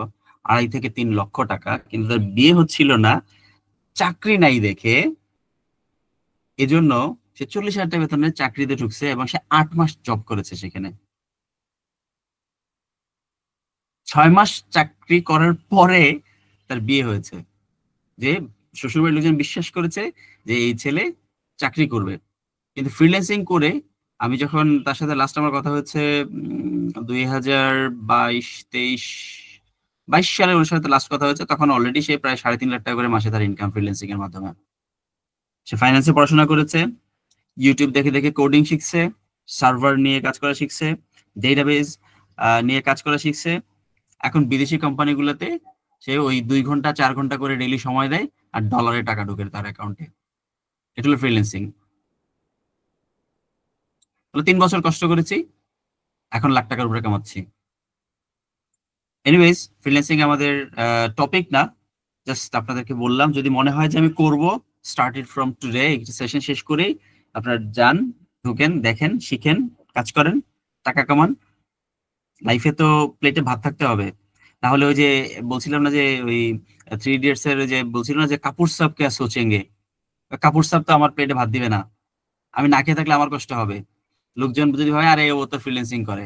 2.5 থেকে 3 লক্ষ টাকা, কিন্তু তার বিয়ে হচ্ছিল না, চাকরি নাই দেখে। এজন্য সে 40,000 টাকা বেতনের চাকরিতে ঢুকছে এবং সে 8 মাস জব করেছে সেখানে। 6 মাস চাকরি করার পরে তার বিয়ে হয়েছে, যে শ্বশুরবাড়ির লোকজন বিশ্বাস করেছে যে এই ছেলে চাকরি করবে। কিন্তু ফ্রিল্যান্সিং করে, আমি যখন তার সাথে লাস্ট আমার কথা হচ্ছে 2022 সালে ওর সাথে লাস্ট কথা হয়েছে, তখন অলরেডি সে প্রায় 3.5 লাখ টাকা করে মাসে তার ইনকাম ফ্রিল্যান্সিং এর মাধ্যমে। সে ফাইন্যান্সে পড়াশোনা করেছে, ইউটিউব দেখে দেখে কোডিং শিখছে, সার্ভার নিয়ে কাজ করা শিখছে, ডেটাবেজ নিয়ে কাজ করা শিখছে। এখন বিদেশি কোম্পানিগুলোতে সে ওই 2 ঘন্টা 4 ঘন্টা করে ডেইলি সময় দেয়, আর ডলারে টাকা ঢোকে তার অ্যাকাউন্টে। এটা হলো ফ্রিল্যান্সিং। 3 বছর কষ্ট করেছি, এখন লাখ টাকার উপরে কামাচ্ছি। এনিওয়েজ, ফ্রিল্যান্সিং আমাদের টপিক না, জাস্ট আপনাদেরকে বললাম যদি মনে হয় যে আমি করব, স্টার্টেড ফ্রম টুডে, সেশন শেষ করেই আপনারা যান, ঢুকেন, দেখেন, শিখেন, কাজ করেন, টাকা কামান। লাইফে তো প্লেটে ভাত থাকতে হবে, তাহলে ওই যে বলছিলাম না যে ওই 3 ইডিয়টস এর যে বলছিল না যে কাপুর সাহেব কে সোচেঙ্গে, কাপুর সাহেব তো আমার প্লেটে ভাত দিবে না, আমি না খেয়ে থাকলে আমার কষ্ট হবে। লোকজন যদি ভাবে আরে ও তো ফ্রিল্যান্সিং করে,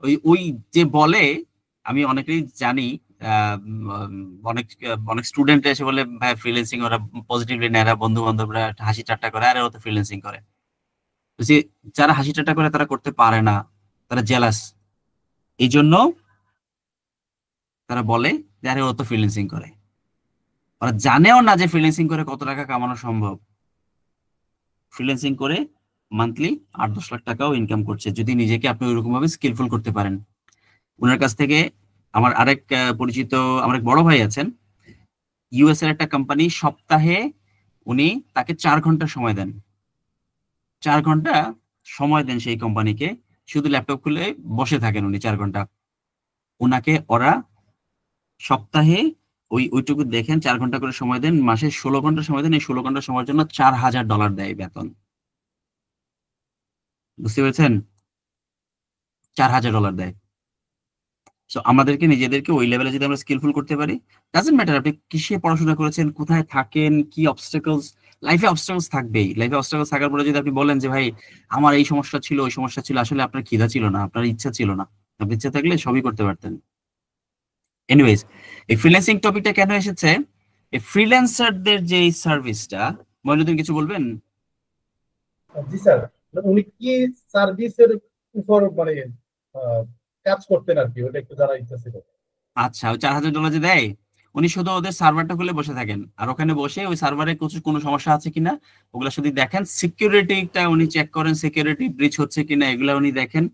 ওই ওই যে বলে, আমি অনেকেই জানি, অনেক অনেক স্টুডেন্ট এসে বলে ভাই ফ্রিল্যান্সিং ওরা পজিটিভলি নেয়, বন্ধু বান্ধবরা হাসি ঠাট্টা করে, আরে ও তো ফ্রিল্যান্সিং করে। যে যারা হাসি ঠাট্টা করে তারা করতে পারে না, তারা জেলাস, এই জন্য তারা বলে যে আরে ও তো ফ্রিল্যান্সিং করে। ওরা জানেও না যে ফ্রিল্যান্সিং করে কত টাকা কামানো সম্ভব। ফ্রিল্যান্সিং করে মান্থলি 8-10 লাখ টাকাও ইনকাম করছে, যদি নিজেকে আপনি ওইরকম ভাবে স্কিলফুল করতে পারেন। ওনার কাছ থেকে আমার আরেক পরিচিত আমার এক বড় ভাই আছেন, ইউএস এর একটা কোম্পানি, সপ্তাহে উনি তাকে 4 ঘন্টা সময় দেন। 4 ঘন্টা সময় দেন সেই কোম্পানিকে, শুধু ল্যাপটপ খুলে বসে থাকেন উনি 4 ঘন্টা। ওনাকে ওরা সপ্তাহে ওইটুকু দেখেন, 4 ঘন্টা করে সময় দেন, মাসে 16 ঘন্টা সময় দেন, এই 16 ঘন্টা সময়ের জন্য $4000 দেয় বেতন। বুঝতে পেরেছেন? $4000 দেয়। সো আমাদেরকে নিজেদেরকে ওই লেভেলে যদি আমরা স্কিলফুল করতে পারি, ডাজন্ট ম্যাটার আপনি কিসে পড়াশোনা করেছেন, কোথায় থাকেন, কি অবস্টাকলস, লাইফে অবস্টাকলস থাকবেই। লাইফে অবস্টাকলস থাকার পরে যদি আপনি বলেন যে ভাই আমার এই সমস্যা ছিল, ওই সমস্যা ছিল, আসলে আপনার খিদা ছিল না, আপনার ইচ্ছা ছিল না। আপনি ইচ্ছা থাকলে সবই করতে পারতেন। এনিওয়েজ, এই ফ্রিল্যান্সিং টপিকটা কেন এসেছে, এই ফ্রিল্যান্সারদের যে এই সার্ভিসটা, মইনুদ্দিন কিছু বলবেন? জি স্যার, উনি কি সার্ভিসের উপর মানে কাজ করতেন আর কি, ওটা একটু জানার ইচ্ছা ছিল। আচ্ছা, ওই $4000 যে দেয়, উনি শুধু ওদের সার্ভারটা খুলে বসে থাকেন, আর ওখানে বসে ওই সার্ভারে কোনো সমস্যা আছে কিনা ওগুলা শুধু দেখেন, সিকিউরিটিটা উনি চেক করেন, সিকিউরিটি ব্রিচ হচ্ছে কিনা এগুলা উনি দেখেন,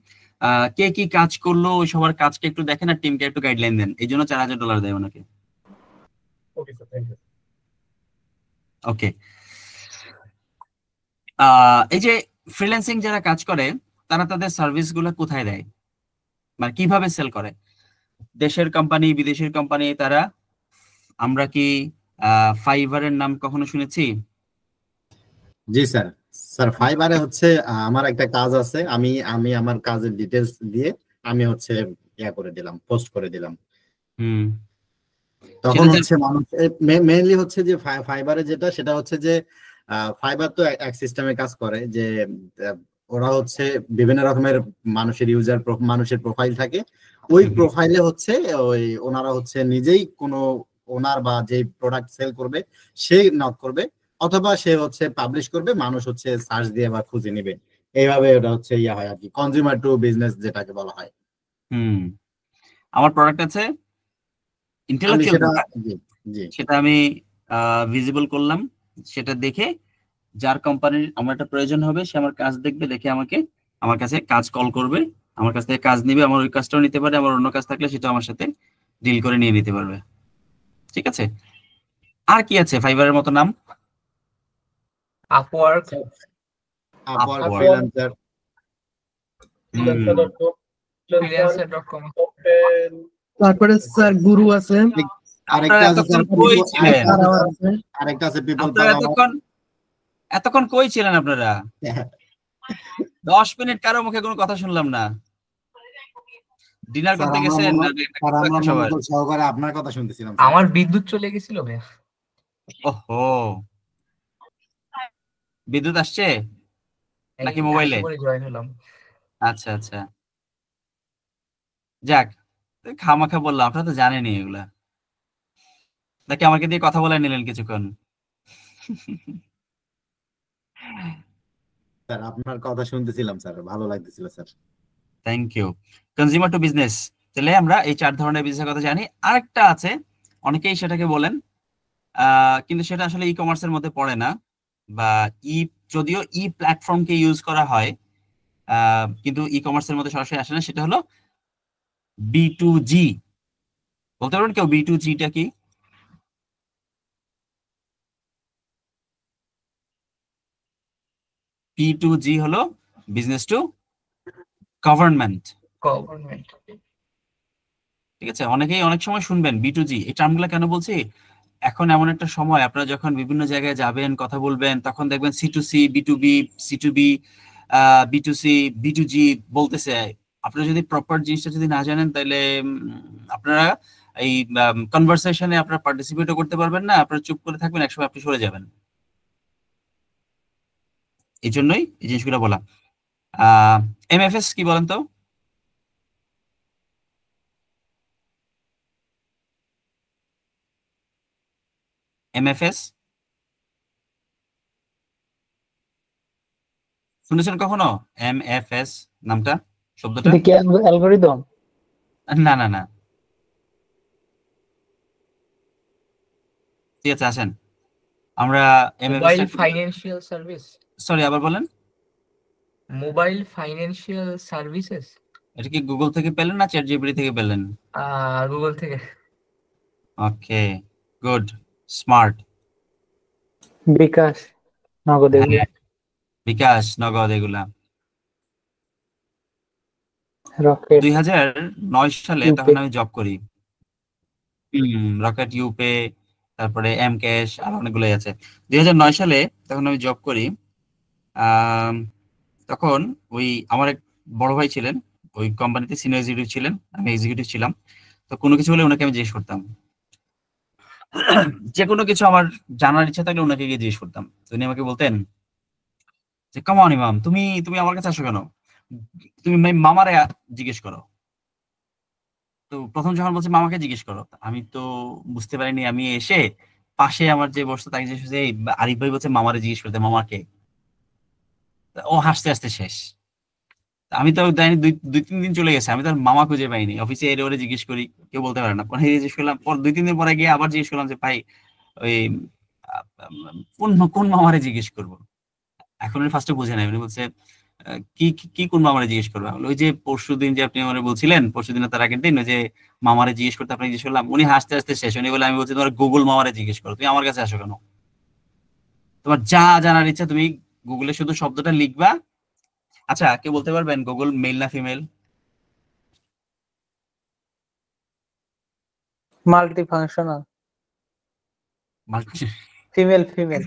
কে কি কাজ করলো ওই সবার কাজকে একটু দেখেন, আর টিমকে একটু গাইডলাইন দেন। এই জন্য $4000 দেয় ওনাকে। Okay sir, thank you. Okay, এই যে ফ্রিল্যান্সিং যারা কাজ করে তারা তাদের সার্ভিস গুলা কোথায় দেয়, মানে কিভাবে সেল করে? দেশের কোম্পানি, বিদেশের কোম্পানি, তারা, আমরা কি ফাইবারের নাম কখনো শুনেছি? জি স্যার। স্যার ফাইবারে হচ্ছে আমার একটা কাজ আছে, আমি আমি আমার কাজের ডিটেলস দিয়ে আমি হচ্ছে করে দিলাম, পোস্ট করে দিলাম। তখন হচ্ছে মানুষ মেইনলি হচ্ছে যে ফাইবারে যেটা, সেটা হচ্ছে যে ফাইবার তো এক সিস্টেমে কাজ করে, যে ওরা হচ্ছে বিভিন্ন রকমের মানুষের প্রোফাইল থাকে, ওই প্রোফাইলে হচ্ছে ওই ওনারা হচ্ছে নিজেই কোনো ওনার বা যে প্রোডাক্ট সেল করবে সে নক করবে, অথবা সে হচ্ছে পাবলিশ করবে, মানুষ হচ্ছে সার্চ দিয়ে বা খুঁজে নিবে। এইভাবে ওটা হচ্ছে হয় আর কি, কনজিউমার টু বিজনেস যেটাকে বলা হয়। আমার প্রোডাক্ট আছে ইন্টেলেকচুয়াল, সেটা আমি ভিজিবল করলাম, সেটা দেখে যার কোম্পানির আমার একটা প্রয়োজন হবে সে আমার কাজ দেখবে, দেখে আমার কাছে কাজ কল করবে, আমার কাছ থেকে কাজ নিবে, আমার ওই কাজটাও নিতে পারে, আমার অন্য কাজ থাকলে সেটা আমার সাথে ডিল করে নিয়ে নিতে পারবে। ঠিক আছে, আর কি আছে ফাইবারের মতো নাম? আপওয়ার্ক, ফ্রিল্যান্সার, freelancer.com, তারপরে স্যার গুরু আছে, আরেকটা আছে আরেকটা আছে পিপল পাওয়ার। এতক্ষণ কই ছিলেন আপনারা? 10 মিনিট কারো মুখে কোনো কথা শুনলাম না। ডিনার করতে গেছেন? সহকারে আপনার কথা শুনতেছিলাম। আমার বিদ্যুৎ চলে গেছিল ভাই। ওহো, বিদ্যুৎ আসছে নাকি মোবাইলে? জয়েন হলাম। আচ্ছা আচ্ছা, যাক, খামাখা বললাম, আপনারা তো জানেনই এগুলা, নাকি আমাকে দিয়ে কথা বলে নিলেন কিছুক্ষণ? স্যার আপনার কথা শুনতেছিলাম স্যার, ভালো লাগতেছিল sir. Thank you. Consumer to business, তাহলে আমরা এই 4 ধরনের বিজনেসের কথা জানি। আরেকটা আছে, অনেকেই সেটাকে বলেন, কিন্তু সেটা আসলে ই কমার্সের মধ্যে পড়ে না, বা যদিও ই প্ল্যাটফর্মকে ইউজ করা হয়, কিন্তু ই কমার্সের মধ্যে সরাসরি আসে না। সেটা হলো B2G। বলতে পারবেন কেউ B2G-টা কি? B2G হলো বিজনেস টু গভর্নমেন্ট। ঠিক আছে, অনেকেই অনেক সময় শুনবেন B2G, এই টার্মগুলো কেন বলছি? এখন এমন একটা সময়, আপনারা যখন বিভিন্ন জায়গায় যাবেন, কথা বলবেন, তখন দেখবেন C2C, B2B, C2B, B2C, B2G বলতেছে। আপনারা যদি প্রপার জিনিসটা যদি না জানেন, তাহলে আপনারা এই কনভারসেশনে আপনারা পার্টিসিপেটও করতে পারবেন না, আপনারা চুপ করে থাকবেন, একসময় আপনি সরে যাবেন। এই জন্যই এই জিনিসগুলো বলা। MFS কি বলেন তো? MFS শুনেছেন কখনো? MFS নামটা, শব্দটা? এটা কি অ্যালগরিদম? না না না, ঠিক আছে, আসেন আমরা মোবাইল ফাইন্যান্সিয়াল সার্ভিস, সরি আবার বলেন। Mobile financial services. এটা কি গুগল থেকে পেলেন না চ্যাট জিপিটি থেকে পেলেন? গুগল থেকে। ওকে, গুড, স্মার্ট। বিকাশ, নগদ এগুলো। বিকাশ, নগদ এগুলা। রকেট, 2009 সালে ইউপে। তখন আমি জব করি। রকেট, ইউপে, তারপরে এম ক্যাশ, আর অনেকগুলোই আছে। 2009 সালে তখন আমি জব করি। তখন ওই আমার এক বড় ভাই ছিলেন ওই কোম্পানিতে, সিনিয়র এক্সিকিউটিভ ছিলেন, আমি এক্সিকিউটিভ ছিলাম। তো কোনো কিছু হলে ওনাকে আমি জিজ্ঞেস করতাম, যে কোনো কিছু আমার জানার ইচ্ছা থাকলে ওনাকে গিয়ে জিজ্ঞেস করতাম। তো উনি আমাকে বলতেন যে কাম অন ইমাম, তুমি তুমি আমার কাছে আসো কেন, তুমি মামারে জিজ্ঞেস করো। তো প্রথম যখন বলছে মামাকে জিজ্ঞেস করো, আমি তো বুঝতে পারিনি। আমি এসে পাশে আমার যে বসতো তাকে জিজ্ঞেস করছি, এই আরিফ ভাই বলছে মামারে জিজ্ঞেস করতে, মামাকে। ও হাসতে হাসতে শেষ। আমি তো জানি 2-3 দিন চলে গেছে, আমি তো আর মামা খুঁজে পাইনি। অফিসে এর ওরে জিজ্ঞেস করি, কেউ বলতে পারে না। পরে জিজ্ঞেস করলাম, পর 2-3 দিন পরে গিয়ে আবার জিজ্ঞেস করলাম যে ভাই ওই কোন কোন মামারে জিজ্ঞেস করবো। এখন উনি ফার্স্টে বুঝে নাই, উনি বলছে কি কি কোন মামারে জিজ্ঞেস করবো। ওই যে পরশুদিন যে আপনি আমার বলছিলেন, পরশুদিন তার আগের দিন ওই যে মামারে জিজ্ঞেস করতে আপনি জিজ্ঞেস করলাম, উনি হাসতে হাসতে শেষ। উনি বলে আমি বলছি তোমার গুগল মামারে জিজ্ঞেস করো, তুমি আমার কাছে আসো কেন? তোমার যা জানার ইচ্ছা তুমি গুগলে শুধু শব্দটা লিখবা। আচ্ছা, কেউ বলতে পারবেন গুগল মেল না female? Multi functional. Female, female.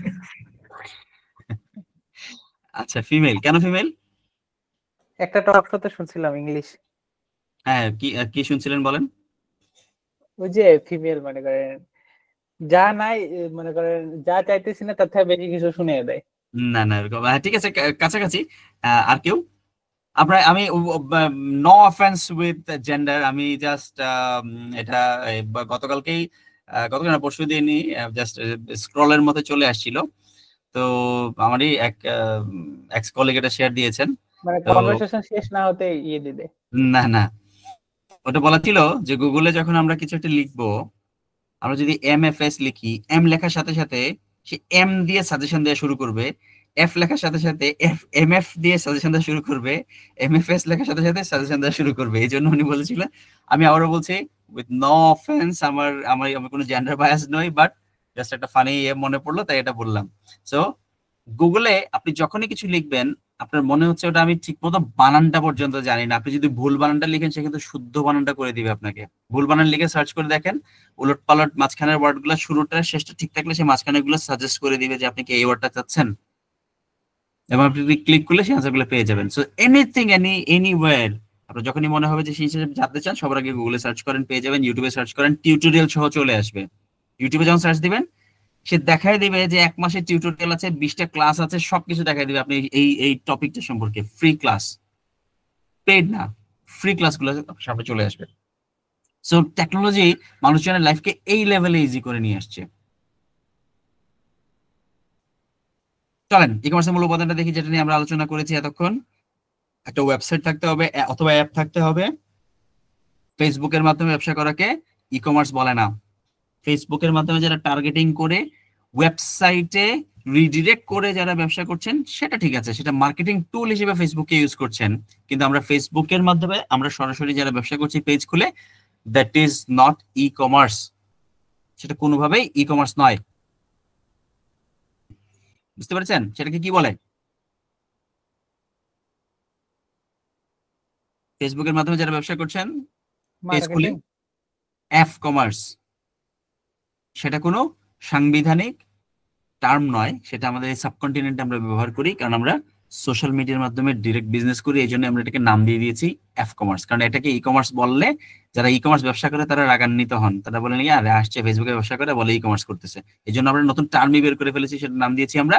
আচ্ছা, ফিমেল। কেন ফিমেল? একটা টক শোতে শুনছিলাম ইংলিশ। হ্যাঁ, কি কি শুনছিলেন বলেন। ওই যে ফিমেল মনে করেন যা নাই, মনে করেন যা চাইতেছি না তার থেকে বেশি কিছু শুনিয়ে দেয়। না না, এরকম ঠিক আছে, কাছাকাছি। আর কেউ? আমি নো অফেন্স উইথ জেন্ডার, আমি জাস্ট এটা গতকালকেই গতকাল না পরশু দিনই জাস্ট স্ক্রলের মধ্যে চলে আসছিল। তো আমারই এক এক্স কলিগ এটা শেয়ার দিয়েছেন। মানে তো কনভারসেশন শেষ না হতে ইয়ে দিবে। না না, ওটা বলা ছিল যে গুগলে যখন আমরা কিছু একটা লিখবো, আমরা যদি MFS লিখি, এম লেখার সাথে সাথে সে এম দিয়ে সাজেশন দেওয়া শুরু করবে, এফ লেখার সাথে সাথে MF দিয়ে সাজেশন দেওয়া শুরু করবে, MFS লেখার সাথে সাথে সাজেশন দেওয়া শুরু করবে। এই জন্য উনি বলেছিলেন, আমি আবারও বলছি উইথ নো অফেন্স, আমার আমার আমি কোনো জেন্ডার বায়াস নই, বাট জাস্ট একটা ফানি মনে পড়লো তাই এটা বললাম। সো গুগলে আপনি যখনই কিছু লিখবেন, আপনার মনে হচ্ছে ওটা আমি ঠিক মতো বানানটা পর্যন্ত জানি না, আপনি যদি ভুল বানানটা লিখেন সে কিন্তু শুদ্ধ বানানটা করে দিবে আপনাকে। ভুল বানান লিখে সার্চ করে দেখেন, উলট পালট মাঝখানের ওয়ার্ড গুলো শুরুটা শেষটা ঠিক থাকলে সে মাঝখানের গুলো সাজেস্ট করে দিবে যে আপনি কি এই ওয়ার্ডটা চাচ্ছেন, এবং আপনি ক্লিক করলে সেই আনসার গুলো পেয়ে যাবেন। সো এনিথিং এনিওয়্যার আপনার যখনই মনে হবে যে সেই হিসেবে জানতে চান, সবার আগে গুগলে সার্চ করেন, পেয়ে যাবেন। ইউটিউবে সার্চ করেন, টিউটোরিয়াল সহ চলে আসবে। ইউটিউবে যখন সার্চ দিবেন সে দেখাই দিবে যে 1 মাসের টিউটোরিয়াল আছে, 20টা ক্লাস আছে, সবকিছু দেখাই দিবে আপনি এই এই টপিকটা সম্পর্কে। ফ্রি ক্লাস, পেইড না, ফ্রি ক্লাসগুলো সামনে চলে আসবে। সো টেকনোলজি মানুষজনের লাইফকে এই লেভেলে ইজি করে নিয়ে আসছে। চলেন ই কমার্সের মূল উপাদানটা দেখি, যেটা নিয়ে আমরা আলোচনা করেছি এতক্ষণ। একটা ওয়েবসাইট থাকতে হবে অথবা অ্যাপ থাকতে হবে। ফেসবুকের মাধ্যমে ব্যবসা করাকে ই কমার্স বলে না। ফেসবুকের মাধ্যমে যারা টার্গেটিং করে ওয়েবসাইটে রিডিরেক্ট করে যারা ব্যবসা করছেন সেটা ঠিক আছে, সেটা মার্কেটিং টুল হিসেবে ফেসবুকে ইউজ করছেন। কিন্তু আমরা ফেসবুকের মাধ্যমে আমরা সরাসরি যারা ব্যবসা করছি পেজ খুলে, that is not e commerce. সেটা কোনোভাবেই ই কমার্স নয়। বুঝতে পারছেন সেটাকে কি বলে? ফেসবুকের মাধ্যমে যারা ব্যবসা করছেন পেজ খুলে, এফ কমার্স। সেটা কোনো সাংবিধানিক টার্ম নয়, সেটা আমাদের সাবকন্টিনেন্টে আমরা ব্যবহার করি, কারণ আমরা সোশ্যাল মিডিয়ার মাধ্যমে ডিরেক্ট বিজনেস করি। এই জন্য আমরা এটাকে নাম দিয়ে দিয়েছি এফ কমার্স। কারণ এটাকে ই কমার্স বললে যারা ই কমার্স ব্যবসা করে তারা রাগান্বিত হন, তারা বলেন আরে আসছে ফেসবুকে ব্যবসা করে বলে ই কমার্স করতেছে। এই জন্য আমরা নতুন টার্মই বের করে ফেলেছি, সেটা নাম দিয়েছি আমরা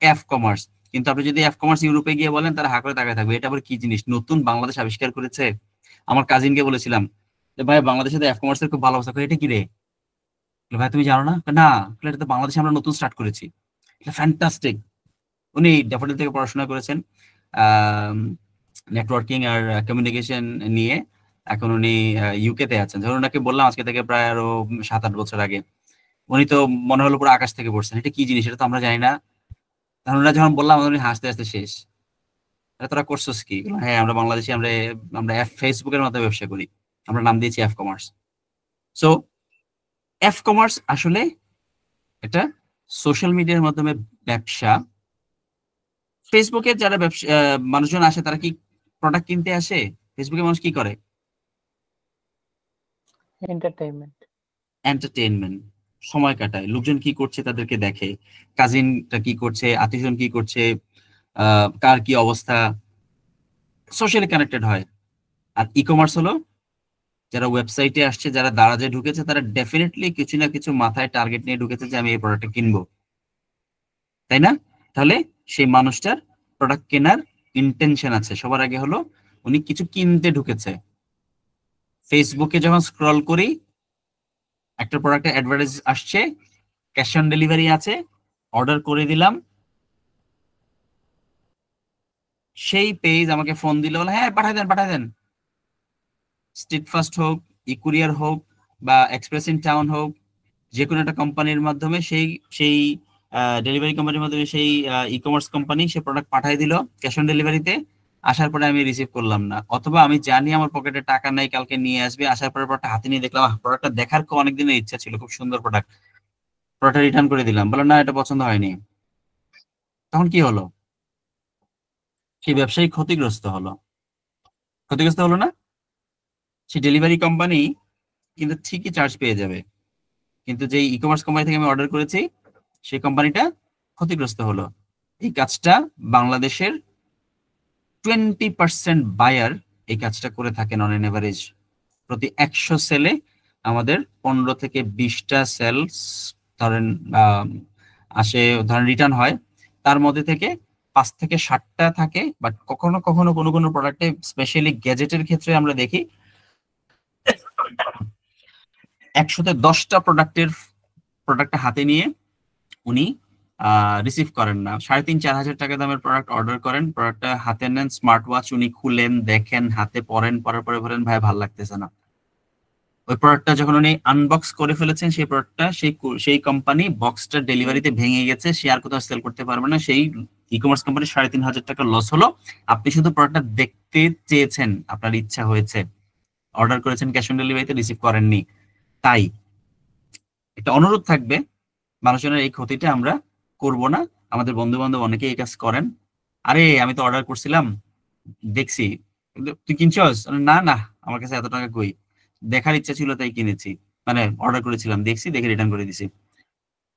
এফ কমার্স। কিন্তু আপনি যদি এফ কমার্স ইউরোপে গিয়ে বলেন, তারা হা করে তাকায় থাকবে, এটা আবার কি জিনিস নতুন বাংলাদেশ আবিষ্কার করেছে। আমার কাজিনকে বলেছিলাম যে ভাই বাংলাদেশে তো এফ কমার্সের খুব ভালো অবস্থা, এটা কি রে ভাই তুমি জানো না? না, এটা তো বাংলাদেশে আমরা নতুন স্টার্ট করেছি, এটা ফ্যান্টাস্টিক। উনি ড্যাফোডিল থেকে পড়াশোনা করেছেন নেটওয়ার্কিং আর কমিউনিকেশন নিয়ে। এখন উনি ইউকে তে আছেন। ধরুন ওনাকে বললাম আজকে থেকে প্রায় আরো 7-8 বছর আগে উনি তো মনে হলো পুরো আকাশ থেকে পড়ছেন, এটা কি জিনিস, এটা তো আমরা জানি না। তখন ওরা যখন বললাম উনি হাসতে হাসতে শেষ। তোরা করছোস কি? হ্যাঁ আমরা বাংলাদেশি, আমরা আমরা ফেসবুকের মতো ব্যবসা করি, আমরা নাম দিয়েছি F commerce. So F commerce আসলে একটা সোশ্যাল মিডিয়ার মাধ্যমে ব্যবসা। ফেসবুকে যারা ব্যবসা মানুষজন আসে তারা কি প্রোডাক্ট কিনতে আসে? ফেসবুকে মানুষ কি করে? এন্টারটেইনমেন্ট, সময় কাটায়। লোকজন কি করছে তাদেরকে দেখে, কাজিনটা কি করছে, আত্মীয়স্বজন কি করছে, কার কি অবস্থা, সোশ্যালি কানেক্টেড হয়। আর ই কমার্স হলো যারা ওয়েবসাইটে আসছে, যারা দারাজে ঢুকেছে, তারা ডেফিনেটলি কিছু না কিছু মাথায় টার্গেট নিয়ে ঢুকেছে যে আমি এই প্রোডাক্টটা কিনবো, তাই না? তাহলে সেই মানুষটার প্রোডাক্ট কেনার ইন্টেনশন আছে। সবার আগে হলো উনি কিছু কিনতে ঢুকেছে। ফেসবুকে যখন স্ক্রল করি একটা প্রোডাক্টের অ্যাডভার্টাইজ আসছে, ক্যাশ অন ডেলিভারি আছে, অর্ডার করে দিলাম, সেই পেজ আমাকে ফোন দিল, হ্যাঁ পাঠাই দেন। স্ট্রিট ফাস্ট হোক, ইকুরিয়ার হোক বা এক্সপ্রেস ইন টাউন হোক, যে কোনো একটা কোম্পানির মাধ্যমে সেই ডেলিভারি কোম্পানির মাধ্যমে সেই ই কমার্স কোম্পানি সে প্রোডাক্ট পাঠিয়ে দিল ক্যাশ অন ডেলিভারিতে। আসার পরে আমি রিসিভ করলাম না, অথবা আমি জানি আমার পকেটে টাকা নাই, কালকে নিয়ে আসবে, আসার পরে প্রোডাক্টটা হাতে নিয়ে দেখলাম প্রোডাক্টটা দেখার অনেক দিনের ইচ্ছা ছিল, খুব সুন্দর প্রোডাক্টটা রিটার্ন করে দিলাম, বললাম না এটা পছন্দ হয়নি। তখন কি হলো? সেই ব্যবসায়ী ক্ষতিগ্রস্ত হলো না? সেই ডেলিভারি কোম্পানি কিন্তু ঠিকই চার্জ পেয়ে যাবে, কিন্তু যে ই কমার্স কোম্পানি থেকে আমি অর্ডার করেছি সেই কোম্পানিটা ক্ষতিগ্রস্ত হলো। এই কাজটা বাংলাদেশের 20% বায়ার এই কাজটা করে থাকেন অন এন এভারেজ। প্রতি 100 সেলে আমাদের 15 থেকে 20টা সেলস ধরেন রিটার্ন হয়, তার মধ্যে থেকে 5 থেকে 7টা থাকে। বাট কখনো কখনো কোনো প্রোডাক্টে, স্পেশালি গ্যাজেটের ক্ষেত্রে আমরা দেখি 100তে 10টা প্রোডাক্টটা হাতে নিয়ে উনি রিসিভ করেন না। 3,500-4 হাজার টাকা দামের প্রোডাক্ট অর্ডার করেন, প্রোডাক্টটা হাতে নেন, স্মার্ট ওয়াচ উনি খুলেন, দেখেন, হাতে পরেন, পরার পরে বলেন ভাই ভালো লাগতেছে না। ওই প্রোডাক্টটা যখন উনি আনবক্স করে ফেলেছেন, সেই প্রোডাক্টটা সেই কোম্পানি বক্সটা ডেলিভারিতে ভেঙে গেছে, সে আর কোথাও সেল করতে পারবে না। সেই ই কমার্স কোম্পানি 3,500 টাকা লস হলো। আপনি শুধু প্রোডাক্টটা দেখতে চেয়েছেন, আপনার ইচ্ছা হয়েছে, অর্ডার করেছেন, ক্যাশ অন ডেলিভারিতে রিসিভ করেননি। তাই একটা অনুরোধ থাকবে, মানুষজনের এই ক্ষতিটা আমরা করব না। আমাদের বন্ধু বান্ধব অনেকে এই কাজ করেন, আরে আমি তো অর্ডার করছিলাম, দেখছি, তুই কিনছস? না আমার কাছে এত টাকা কই, দেখার ইচ্ছা ছিল তাই কিনেছি, মানে অর্ডার করেছিলাম, দেখছি, দেখে রিটার্ন করে দিছি।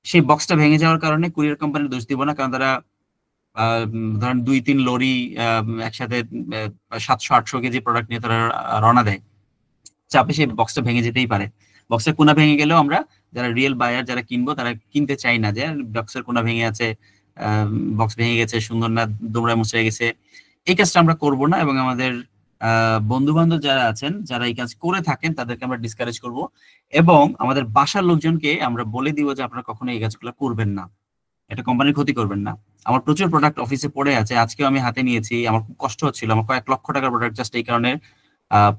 সেই বক্সটা ভেঙে যাওয়ার কারণে কুরিয়ার কোম্পানির দোষ দিব না, কারণ তারা ধরেন 2-3 লরি একসাথে 700-800 কেজি প্রোডাক্ট নিয়ে তারা রওনা দেয়, চাপে সেই বক্সটা ভেঙে যেতেই পারে। বক্সের কোনা ভেঙে গেলেও আমরা যারা রিয়েল বায়ার, যারা কিনবো, তারা কিনতে চাই না যে বক্সের কোনা ভেঙে আছে, বক্স ভেঙে গেছে, সুন্দর না, দুমড়ায় মুচড়ে গেছে। এই কাজটা আমরা করব না, এবং আমাদের বন্ধু বান্ধব যারা আছেন, যারা এই কাজ করে থাকেন, তাদেরকে আমরা ডিসকারেজ করব, এবং আমাদের বাসার লোকজনকে আমরা বলে দিব যে আপনারা কখনো এই কাজগুলো করবেন না, এটা কোম্পানির ক্ষতি করবেন না। আমার প্রচুর প্রোডাক্ট অফিসে পড়ে আছে, আজকেও আমি হাতে নিয়েছি, আমার খুব কষ্ট হচ্ছিল, আমার কয়েক লক্ষ টাকার প্রোডাক্ট জাস্ট এই কারণে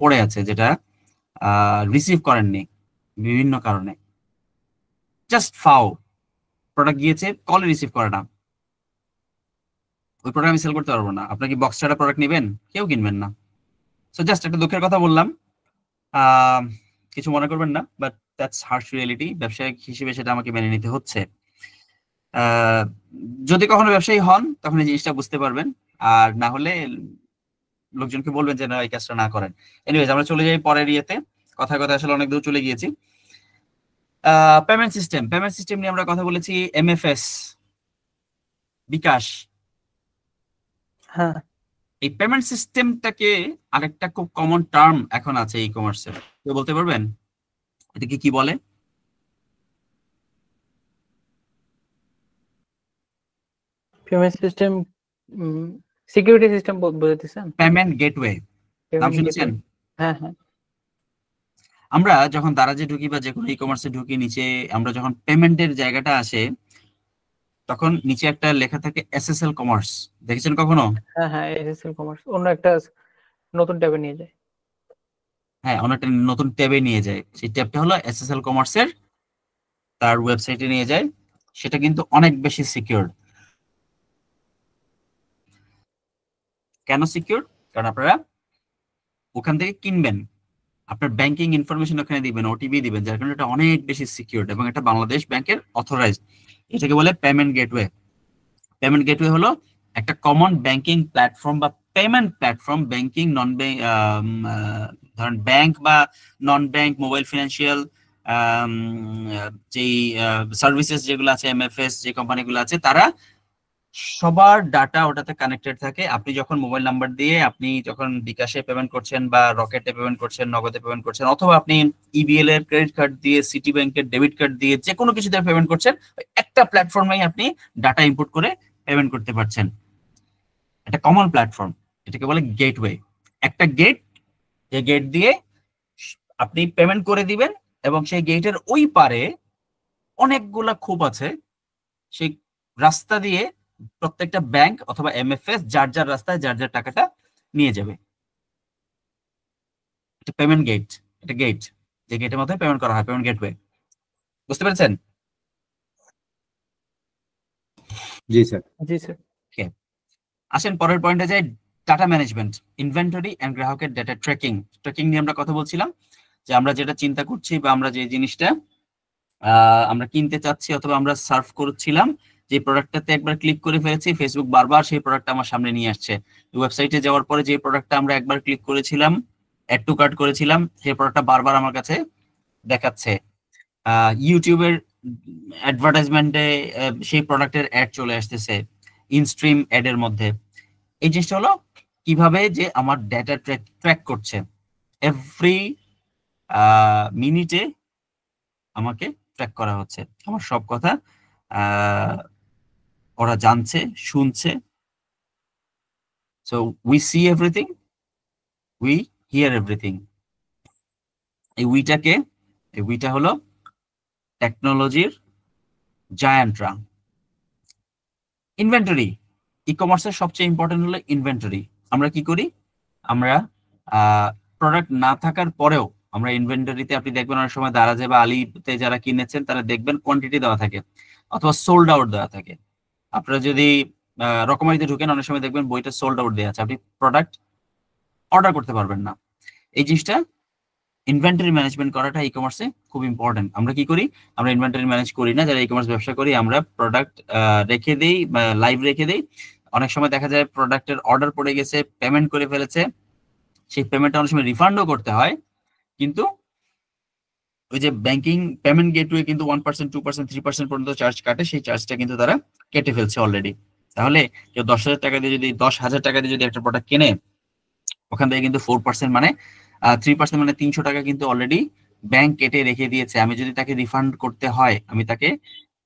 পড়ে আছে, যেটা রিসিভ করেননি বিভিন্ন কারণে। জাস্ট প্রোডাক্ট গিয়েছে, কল রিসিভ করে না, ওই প্রোডাক্ট আমি সেল করতে পারবো না। আপনার কি বক্স ছাড়া প্রোডাক্ট নেবেন? কেউ কিনবেন না। সো জাস্ট একটা দুঃখের কথা বললাম, কিছু মনে করবেন না, বাট দ্যাটস হার্শ রিয়েলিটি। ব্যবসায়িক হিসেবে সেটা আমাকে মেনে নিতে হচ্ছে। যদি কখনো ব্যবসায়ী হন তখন এই জিনিসটা বুঝতে পারবেন, আর না হলে লোকজনকে বলবেন যে না এই কাজটা না করেন। এনিওয়েজ, আমরা চলে যাই পরের ইয়েতে, কথায় আসলে অনেক দূর চলে গিয়েছি। পেমেন্ট সিস্টেম নিয়ে আমরা কথা বলেছি, এমএফএস, বিকাশ। হ্যাঁ, এই পেমেন্ট সিস্টেমটাকে আরেকটা খুব কমন টার্ম এখন আছে ই কমার্সে, কেউ বলতে পারবেন এটাকে কি বলে? পেমেন্ট সিস্টেম, সিকিউরিটি সিস্টেম বুঝতেছেন? পেমেন্ট গেটওয়ে নাম শুনেছেন? হ্যাঁ। আমরা যখন দারাজে ঢুকি বা যে কোনো ই কমার্সে ঢুকি, নিচে আমরা যখন পেমেন্টের জায়গাটা আসে, তখন নিচে একটা লেখা থাকে এসএসএল কমার্স, দেখেছেন কখনো? হ্যাঁ, এসএসএল কমার্স অন্য একটা নতুন ট্যাবে নিয়ে যায়। হ্যাঁ, অন্য একটা নতুন ট্যাবে নিয়ে যায়। সেই ট্যাবটা হলো এসএসএল কমার্সের তার ওয়েবসাইটে নিয়ে যায়, সেটা কিন্তু অনেক বেশি সিকিউরড। কেন সিকিউর? কারণ আপনারা ওখান থেকে কিনবেন, আপনার ব্যাংকিং ইনফরমেশন ওখানে দিবেন, ওটিপি দিবেন, যার কারণে এটা অনেক বেশি সিকিউরড এবং এটা বাংলাদেশ ব্যাংকের অথরাইজড। এটাকে বলে পেমেন্ট গেটওয়ে। পেমেন্ট গেটওয়ে হলো একটা কমন ব্যাংকিং প্ল্যাটফর্ম বা পেমেন্ট প্ল্যাটফর্ম, ব্যাংকিং নন ব্যাংক, ধরেন ব্যাংক বা নন ব্যাংক, মোবাইল ফিনান্সিয়াল যেই সার্ভিসেস যেগুলো আছে, এমএফএস যে কোম্পানিগুলো আছে, তারা সবার ডাটা ওটাতে কানেক্টেড থাকে। আপনি যখন মোবাইল নাম্বার দিয়ে আপনি যখন বিকাশে পেমেন্ট করছেন বা রকেটে পেমেন্ট করছেন, নগদে পেমেন্ট করছেন, অথবা আপনি ইবিএল এর ক্রেডিট কার্ড দিয়ে, সিটি ব্যাংকের ডেবিট কার্ড দিয়ে, যে কোনো কিছু দিয়ে পেমেন্ট করছেন, একটা প্ল্যাটফর্মেই আপনি ডাটা ইনপুট করে পেমেন্ট করতে পারছেন। এটা কমন প্ল্যাটফর্ম, এটাকে বলে গেটওয়ে। একটা গেট, যে গেট দিয়ে আপনি পেমেন্ট করে দিবেন এবং সেই গেটের ওই পারে অনেকগুলা খোপ আছে, সেই রাস্তা দিয়ে প্রত্যেকটা ব্যাংক অথবা এমএফএস যার যার রাস্তায় যার যার টাকাটা নিয়ে যাবে। এটা পেমেন্ট গেট, এটা গেট, যে গেটের মাধ্যমে পেমেন্ট করা হয়, পেমেন্ট গেটওয়ে। বুঝতে পেরেছেন? জি স্যার। জি স্যার। ওকে, আসেন পরের পয়েন্টে যাই, ডাটা ম্যানেজমেন্ট, ইনভেন্টরি এন্ড গ্রাহকের ডাটা ট্র্যাকিং। ট্র্যাকিং নিয়ে আমরা কথা বলছিলাম, যে আমরা যেটা চিন্তা করছি বা আমরা যে জিনিসটা আমরা কিনতে চাচ্ছি অথবা আমরা সার্ভ করছিলাম, যে প্রোডাক্টটাতে একবার ক্লিক করে ফেলেছি, ফেসবুক বারবার সেই প্রোডাক্টটা আমার সামনে নিয়ে আসছে। ওয়েবসাইটে যাওয়ার পরে যে প্রোডাক্টটা আমরা একবার ক্লিক করেছিলাম, অ্যাড টু কার্ট করেছিলাম, সেই প্রোডাক্টটা বারবার আমার কাছে দেখাচ্ছে। ইউটিউবের অ্যাডভার্টাইজমেন্টে সেই প্রোডাক্টের অ্যাড চলে আসতেছে ইনস্ট্রিম অ্যাডের মধ্যে। এই জিনিসটা হলো কিভাবে যে আমার ডেটা ট্র্যাক করছে, এভরি মিনিটে আমাকে ট্র্যাক করা হচ্ছে, আমার সব কথা ওরা জানছে, শুনছে। So we see everything, we here everything. এই উইটাকে, এই উইটা হলো টেকনোলজির জায়ান্টরা। ইনভেন্টরি, ই কমার্সের সবচেয়ে ইম্পর্টেন্ট হলো ইনভেন্টরি। আমরা কি করি? আমরা প্রোডাক্ট না থাকার পরেও আমরা ইনভেন্টরিতে, আপনি দেখবেন অনেক সময় দারাজে বা আলিতে যারা কিনেছেন তারা দেখবেন কোয়ান্টিটি দেওয়া থাকে অথবা সোল্ড আউট দেওয়া থাকে। আপনারা যদি রকমারিতে ঢুকেন, অনেক সময় দেখবেন বইটা সোল্ড আউট দেওয়া আছে, আপনি প্রোডাক্ট অর্ডার করতে পারবেন না। এই জিনিসটা ইনভেন্টরি ম্যানেজমেন্ট করাটা ই কমার্সে খুব ইম্পর্টেন্ট। আমরা কি করি? আমরা ইনভেন্টরি ম্যানেজ করি না, যারা ই কমার্স ব্যবসা করি আমরা প্রোডাক্ট রেখে দেই, লাইভ রেখে দেই। অনেক সময় দেখা যায় প্রোডাক্টের অর্ডার পড়ে গেছে, পেমেন্ট করে ফেলেছে, সেই পেমেন্টটা অনেক সময় রিফান্ডও করতে হয়, কিন্তু ওই যে ব্যাংকিং পেমেন্ট গেটওয়ে কিন্তু 1%, 2%, 3% পর্যন্ত চার্জ কাটে, সেই চার্জটা কিন্তু তারা কেটে ফেলছে অলরেডি। তাহলে কেউ 10,000 টাকা দিয়ে যদি 10,000 টাকা দিয়ে যদি একটা প্রোডাক্ট কেনে, ওখান থেকে কিন্তু 4% মানে 3% মানে 300 টাকা কিন্তু অলরেডি ব্যাংক কেটে রেখে দিয়েছে। আমি যদি তাকে রিফান্ড করতে হয়, আমি তাকে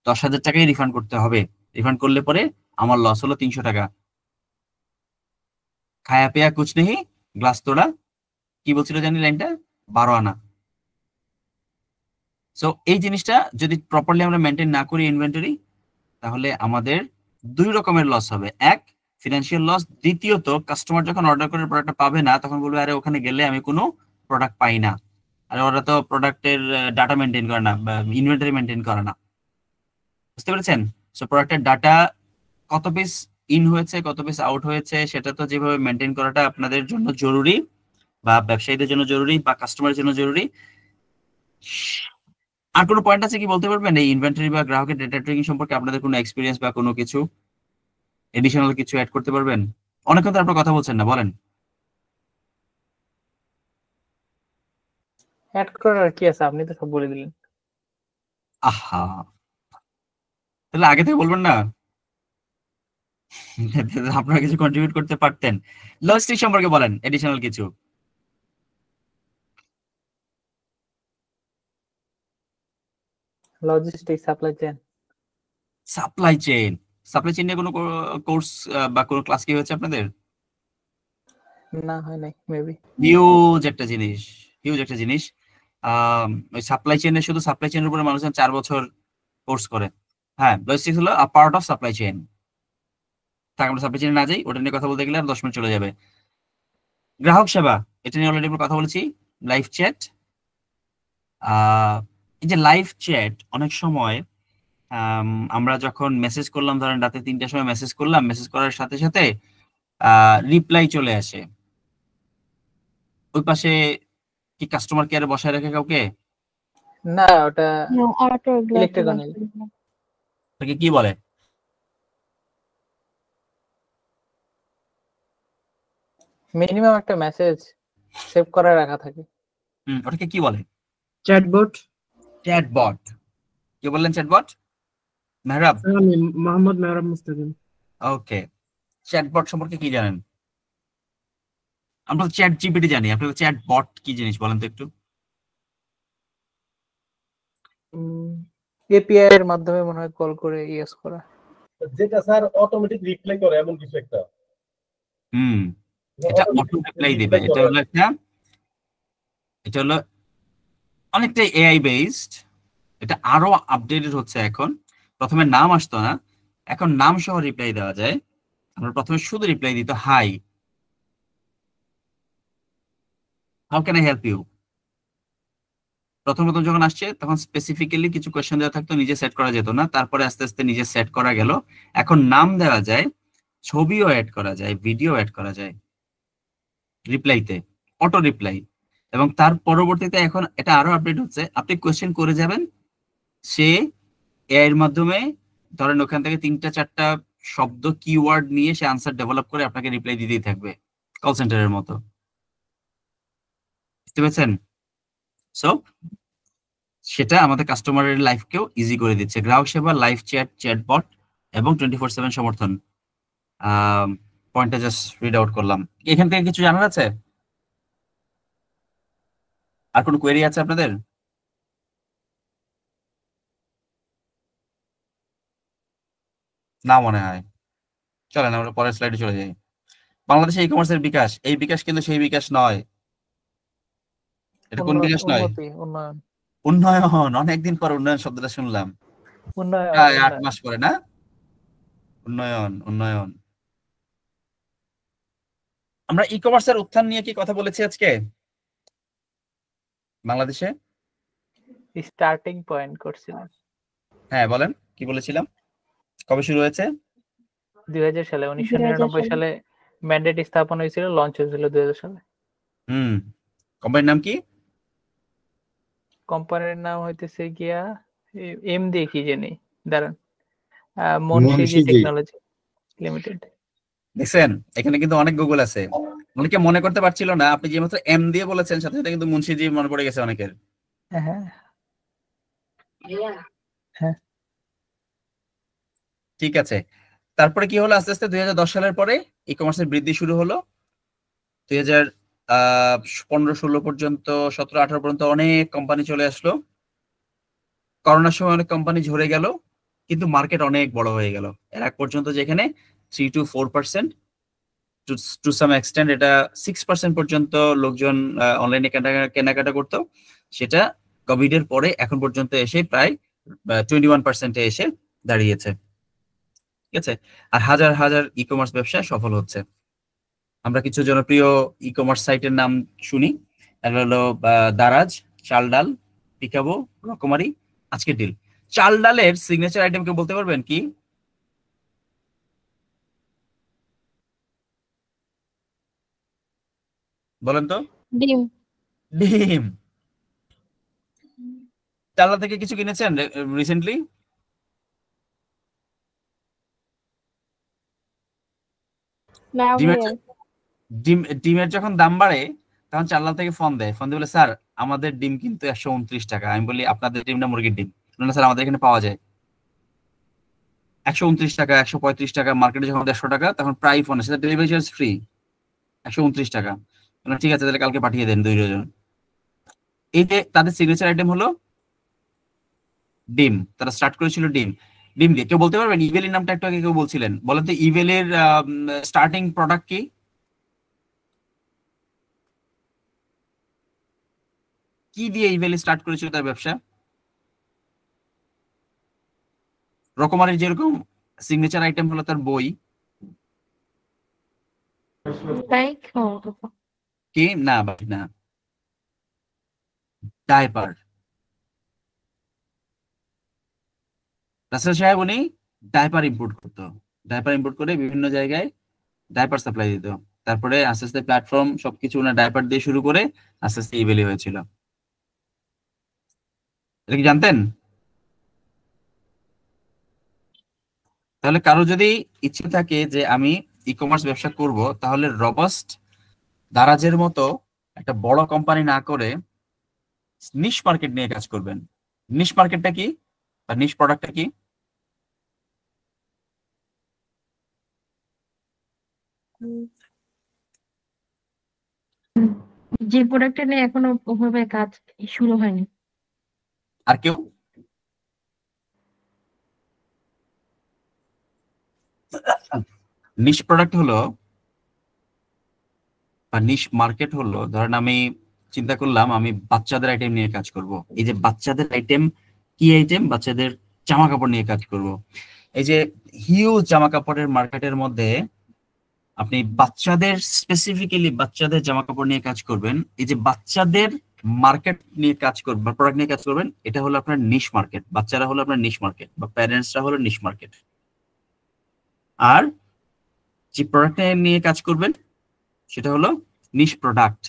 10,000 টাকাই রিফান্ড করতে হবে। রিফান্ড করলে পরে আমার লস হলো 300 টাকা। খায়া পেয়া কুছ নেই, গ্লাস তোড়া, কি বলছিল জানি লাইনটা, 12 আনা। সো এই জিনিসটা যদি প্রপারলি আমরা মেনটেন না করি ইনভেন্টরি, তাহলে আমাদের দুই রকমের লস হবে। এক, ফিনান্সিয়াল লস। দ্বিতীয়ত, কাস্টমার যখন অর্ডার করে প্রোডাক্টটা পাবে না, তখন বলবে আরে ওখানে গেলে আমি কোনো প্রোডাক্ট পাই না, আর ওরা তো প্রোডাক্টের ডাটা মেনটেন করে না বা ইনভেন্টরি মেনটেন করে না। বুঝতে পেরেছেন? সো প্রোডাক্টের ডাটা কত পিস ইন হয়েছে, কত পিস আউট হয়েছে, সেটা তো যেভাবে মেনটেন করাটা আপনাদের জন্য জরুরি, বা ব্যবসায়ীদের জন্য জরুরি, বা কাস্টমারের জন্য জরুরি। আর কোনো পয়েন্ট আছে কি বলতে পারবেন এই ইনভেন্টরি বা গ্রাহকের ডেটা ট্র্যাকিং সম্পর্কে? আপনাদের কোনো এক্সপিরিয়েন্স বা কোনো কিছু এডিশনাল কিছু অ্যাড করতে পারবেন? অনেকক্ষণ তো আপনারা কথা বলছেন না, বলেন। অ্যাড করার কি আছে, আপনি তো সব বলে দিলেন। আহা, তাহলে আগে থেকে বলবেন না? আপনারা কিছু কন্ট্রিবিউট করতে পারতেন। লজিস্টিক সম্পর্কে বলেন এডিশনাল কিছু। Logistic, supply chain. Supply chain, supply chain নিয়ে কোনো কোর্স বা কোনো ক্লাস কি হয়েছে আপনাদের? না, হয় নাই, মেবি। হিউজ একটা জিনিস, হিউজ একটা জিনিস। ওই সাপ্লাই চেইনের, শুধু সাপ্লাই চেইনের উপরে মানুষজন 4 বছর কোর্স করে। হ্যাঁ, লজিস্টিক্স হলো আ পার্ট অফ সাপ্লাই চেইন। তাকে আমরা সাপ্লাই চেইনে না যাই, ওটা নিয়ে কথা বলতে গেলে আর 10 মিনিট চলে যাবে। গ্রাহক সেবা, এটা নিয়ে অলরেডি আমরা কথা বলেছি, লাইভ চ্যাট, এই যে লাইভ চ্যাট অনেক সময় আমরা যখন মেসেজ করলাম, ধরেন রাতে 3টার সময় মেসেজ করলাম, মেসেজ করার সাথে সাথে রিপ্লাই চলে আসে, ওই পাশে কি কাস্টমার কেয়ারে বসায় রাখে কাউকে? না, ওটা অটো ইলেকট্রিক্যাল। ওটাকে কি বলে? মিনিমাম একটা মেসেজ সেভ করে রাখা থাকে। ওটাকে কি বলে? চ্যাটবট। চ্যাটবট। কে বললেন চ্যাটবট? মেহরাব? আমি মোহাম্মদ মেহরাব মুস্তাকিম। ওকে, চ্যাটবট সম্পর্কে কি জানেন? আমরা তো চ্যাট জিপিটি জানি, আপনি চ্যাটবট কি জিনিস বলেন তো একটু। এপিআই এর মাধ্যমে মনে হয় কল করে ইউজ করা, যেটা স্যার অটোমেটিক রিপ্লাই করে এমন কিছু একটা। এটা অটো রিপ্লাই দিবে। এটা হলো অনেকটা এআই বেসড। এটা আরো আপডেটেড হচ্ছে এখন। প্রথমে নাম আসতো না, এখন নাম সহ রিপ্লাই দেওয়া যায়। আমরা প্রথমে শুধু রিপ্লাই দিত hi, how can I help you. প্রথম প্রথম যখন আসছে তখন স্পেসিফিক্যালি কিছু কোয়েশ্চেন দেওয়া থাকতো, নিজে সেট করা যেত না। তারপরে আস্তে আস্তে নিজে সেট করা গেল। এখন নাম দেওয়া যায়, ছবিও অ্যাড করা যায়, ভিডিও অ্যাড করা যায় রিপ্লাইতে, অটো রিপ্লাই। এবং তার পরবর্তীতে এখন এটা আরো আপডেট হচ্ছে, আপনি কোয়েশ্চেন করে যাবেন, সে এআই এর মাধ্যমে ধরেন ওখান থেকে 3টা-4টা শব্দ কিওয়ার্ড নিয়ে সে আনসার ডেভেলপ করে আপনাকে রিপ্লাই দিতেই থাকবে, কল সেন্টারের মতো। বুঝতে পেরেছেন? সো সেটা আমাদের কাস্টমারের লাইফকেও ইজি করে দিচ্ছে। গ্রাহক সেবা, লাইভ চ্যাট, চ্যাটবট এবং 24/7 সমর্থন। পয়েন্টটা জাস্ট রিড আউট করলাম। এখান থেকে কিছু জানার আছে? আর কোনো কোয়েরি আছে আপনাদের? না মনে হয়। চলেন আমরা পরের স্লাইডে চলে যাই। বাংলাদেশে ই কমার্সের বিকাশ, এই বিকাশ কিন্তু সেই বিকাশ নয়। এটা কোন বিকাশ নয়? উন্নয়ন। উন্নয়ন। অনেকদিন পর উন্নয়ন শব্দটা শুনলাম, উন্নয়ন, প্রায় 8 মাস পরে না? উন্নয়ন, উন্নয়ন। আমরা ই কমার্সের উত্থান নিয়ে কি কথা বলেছি আজকে বাংলাদেশে? স্টার্টিং পয়েন্ট করছিলাম। হ্যাঁ বলেন, কি বলেছিলাম? কবে শুরু হয়েছে? 2000 সালে। 1999 সালে ম্যান্ডেট স্থাপন হয়েছিল, লঞ্চ হয়েছিল 2000 সালে। কোম্পানির নাম কি? কোম্পানির নাম হইতেছে গিয়া এম দিয়ে কি জানি, দাঁড়ান, মুন্সিজি টেকনোলজি লিমিটেড। দেখছেন এখানে কিন্তু অনেক গুগল আছে, অনেকে মনে করতে পারছিল না। আপনি যে মাত্র এম দিয়ে বলেছেন, সাথে সাথে কিন্তু মুন্সিজি মনে পড়ে গেছে অনেকের। হ্যাঁ হ্যাঁ, ঠিক আছে। তারপরে কি হলো, আস্তে আস্তে 2010 সালের পরে ই কমার্সের বৃদ্ধি শুরু হলো। 2015-16 পর্যন্ত, 17-18 পর্যন্ত অনেক কোম্পানি চলে আসলো। করোনার সময় অনেক কোম্পানি ঝরে গেল, কিন্তু মার্কেট অনেক বড় হয়ে গেল। এর আগ পর্যন্ত যেখানে 3-4%, টু সাম এক্সটেন্ট এটা 6% পর্যন্ত লোকজন অনলাইনে কেনাকাটা করতো, সেটা কোভিড এর পরে এখন পর্যন্ত এসে প্রায় 21%-এ এসে দাঁড়িয়েছে। ঠিক আছে, আর হাজার হাজার ই কমার্স ব্যবসা সফল হচ্ছে। আমরা কিছু জনপ্রিয় ই কমার্স সাইটের নাম শুনি। এগুলো হলো দারাজ, চাল ডাল, পিকাবো, রকমারি, আজকের ডিল। চাল ডালের সিগনেচার আইটেম কেউ বলতে পারবেন কি? বলেন তো। ডিম। ডিম। চাল থেকে কিছু কিনেছেন রিসেন্টলি? ডিমের যখন দাম বাড়ে তখন চাল্লা থেকে ফোন দেয়, ফোন দিয়ে বলে স্যার আমাদের ডিম কিন্তু 129 টাকা। আমি বলি আপনাদের ডিম না মুরগির ডিম? না স্যার আমাদের এখানে পাওয়া যায় 129 টাকা, 135 টাকা। মার্কেটে যখন 150 টাকা তখন প্রায় ফোন আসে, ডেলিভারি চার্জ ফ্রি, 129 টাকা। ঠিক আছে তাহলে কালকে পাঠিয়ে দেন 2 ডজন। এই যে তাদের সিগনেচার আইটেম হলো ডিম। তারা স্টার্ট করেছিল ডিম, ডিম দিয়ে। কেউ বলতে পারবেন ইভেলির নামটা একটু আগে কেউ বলছিলেন, বলেন তো ইভেলের স্টার্টিং প্রোডাক্ট কি? কি দিয়ে ইভেলি স্টার্ট করেছিল তার ব্যবসা? রকমারির যেরকম সিগনেচার আইটেম হলো তার বই, কি না ভাই না, ডাইপার। রাসেল সাহেব উনি ডাইপার ইম্পোর্ট করতো, ডাইপার ইম্পোর্ট করে বিভিন্ন জায়গায় ডাইপার সাপ্লাই দিত। তারপরে আস্তে আস্তে প্ল্যাটফর্ম সবকিছু ওনার ডাইপার দিয়ে শুরু করে আস্তে আস্তে ইবেলি হয়েছিল। এটা কি জানতেন? তাহলে কারো যদি ইচ্ছে থাকে যে আমি ই কমার্স ব্যবসা করব, তাহলে রবাস্ট দারাজের মতো একটা বড় কোম্পানি না করে নিশ মার্কেট নিয়ে কাজ করবেন। নিশ মার্কেটটা কি বা নিশ প্রোডাক্টটা কি? যে প্রোডাক্টটা নিয়ে এখনো ওভাবে কাজ শুরু হয়নি। আর কেউ? নিশ প্রোডাক্ট হলো বা নিশ মার্কেট হলো, ধরেন আমি চিন্তা করলাম আমি বাচ্চাদের আইটেম নিয়ে কাজ করব। এই যে বাচ্চাদের আইটেম, কি আইটেম? বাচ্চাদের জামা কাপড় নিয়ে কাজ করব। এই যে হিউজ জামা কাপড়ের মার্কেটের মধ্যে আপনি বাচ্চাদের স্পেসিফিক্যালি বাচ্চাদের জামা কাপড় নিয়ে কাজ করবেন, এই যে বাচ্চাদের মার্কেট নিয়ে কাজ করবেন বা প্রোডাক্ট নিয়ে কাজ করবেন, এটা হলো আপনার নিশ মার্কেট। বাচ্চারা হলো আপনার নিশ মার্কেট বা প্যারেন্টসরা হলো নিশ মার্কেট। আর যে প্রোডাক্ট নিয়ে কাজ করবেন সেটা হলো নিশ প্রোডাক্ট।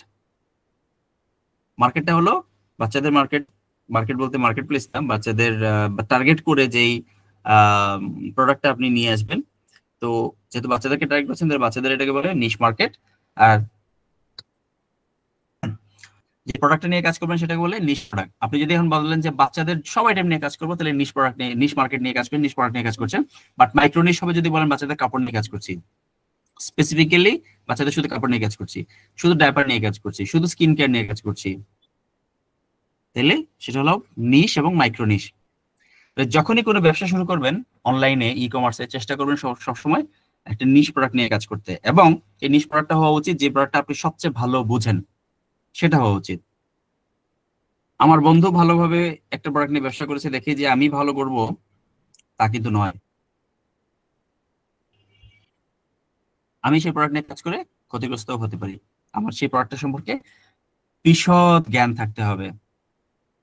মার্কেটটা হলো বাচ্চাদের মার্কেট, মার্কেট বলতে মার্কেট প্লেস না, বাচ্চাদের টার্গেট করে যেই প্রোডাক্টটা আপনি নিয়ে আসবেন। তো যেহেতু বাচ্চাদেরকে টার্গেট করছেন, বাচ্চাদের এটাকে বলে নিশ মার্কেট। আর যে প্রোডাক্টটা নিয়ে কাজ করবেন সেটাকে বলে নিশ প্রোডাক্ট। আপনি যদি এখন বললেন যে বাচ্চাদের সব আইটেম নিয়ে কাজ করবো, তাহলে নিশ প্রোডাক্ট নিয়ে, নিশ মার্কেট নিয়ে কাজ করেন, নিশ প্রোডাক্ট নিয়ে কাজ করছেন। বাট মাইক্রো নিশ হবে যদি বলেন বাচ্চাদের কাপড় নিয়ে কাজ করছি, স্পেসিফিক্যালি বাচ্চাদের শুধু কাপড় নিয়ে কাজ করছি, শুধু ডাইপার নিয়ে কাজ করছি, শুধু স্কিন কেয়ার নিয়ে কাজ করছি, তাহলে সেটা হলো নিশ এবং মাইক্রো নিশ। যখনই কোনো ব্যবসা শুরু করবেন অনলাইনে ই কমার্সে, চেষ্টা করবেন সবসময় একটা নিশ প্রোডাক্ট নিয়ে কাজ করতে, এবং এই নিশ প্রোডাক্টটা হওয়া উচিত যে প্রোডাক্টটা আপনি সবচেয়ে ভালো বুঝেন সেটা হওয়া উচিত। আমার বন্ধু ভালোভাবে একটা প্রোডাক্ট নিয়ে ব্যবসা করেছে দেখে যে আমি ভালো করব তা কিন্তু নয়। আমি সেই প্রোডাক্ট নিয়ে কাজ করে ক্ষতিগ্রস্ত হতে পারি। আমার সেই প্রোডাক্টটা সম্পর্কে বিশদ জ্ঞান থাকতে হবে।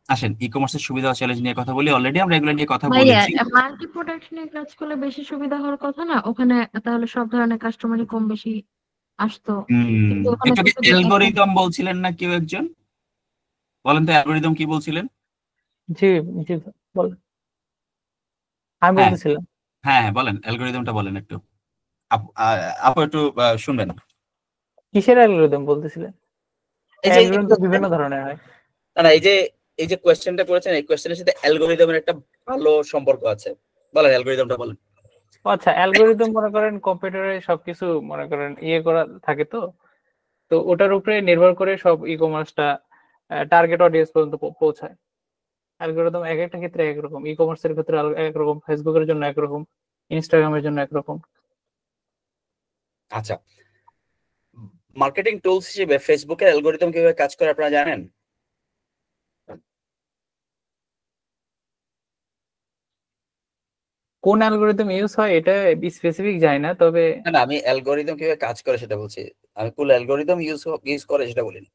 আসেন ই কমার্সের সুবিধা ও চ্যালেঞ্জ নিয়ে কথা বলি। অলরেডি আমরা এগুলো নিয়ে কথা বলেছি। মাল্টি প্রোডাক্ট নিয়ে কাজ করলে বেশি সুবিধা হওয়ার কথা না? ওখানে তাহলে সব ধরনের কাস্টমারই কম বেশি আসতো, কিন্তু ওখানে একটু তো শুধু অ্যালগরিদম বলছিলেন না কেউ একজন? বলেন তো অ্যালগরিদম কি বলছিলেন? জি জি বলেন, আমি হ্যাঁ বলতেছিলাম। হ্যাঁ বলেন, অ্যালগরিদমটা বলেন একটু। আপু একটু শুনবেন। কিসের অ্যালগরিদম বলতেছিলেন? এই যে অ্যালগরিদম তো বিভিন্ন ধরনের হয়। না, এই যে কোয়েশ্চেনটা করেছেন, এই কোয়েশ্চেনের সাথে অ্যালগরিদমের একটা ভালো সম্পর্ক আছে। বলেন অ্যালগরিদমটা বলেন। আচ্ছা, অ্যালগরিদম মনে করেন কম্পিউটারে সবকিছু মনে করেন ইয়ে করা থাকে, তো তো ওটার উপরে নির্ভর করে সব ই কমার্সটা টার্গেট অডিয়েন্স পর্যন্ত পৌঁছায়। অ্যালগরিদম এক একটা ক্ষেত্রে একরকম, ই কমার্সের ক্ষেত্রে একরকম, ফেসবুকের জন্য একরকম, ইনস্টাগ্রামের জন্য একরকম। আচ্ছা, মার্কেটিং টুলস হিসেবে ফেসবুকের অ্যালগরিদম কিভাবে কাজ করে আপনারা জানেন? কোন অ্যালগরিদম ইউজ হয় এটা স্পেসিফিক জানি না, তবে না, আমি অ্যালগরিদম কিভাবে কাজ করে সেটা বলছি। আমি কোন অ্যালগরিদম ইউজ করে সেটা বলিনি।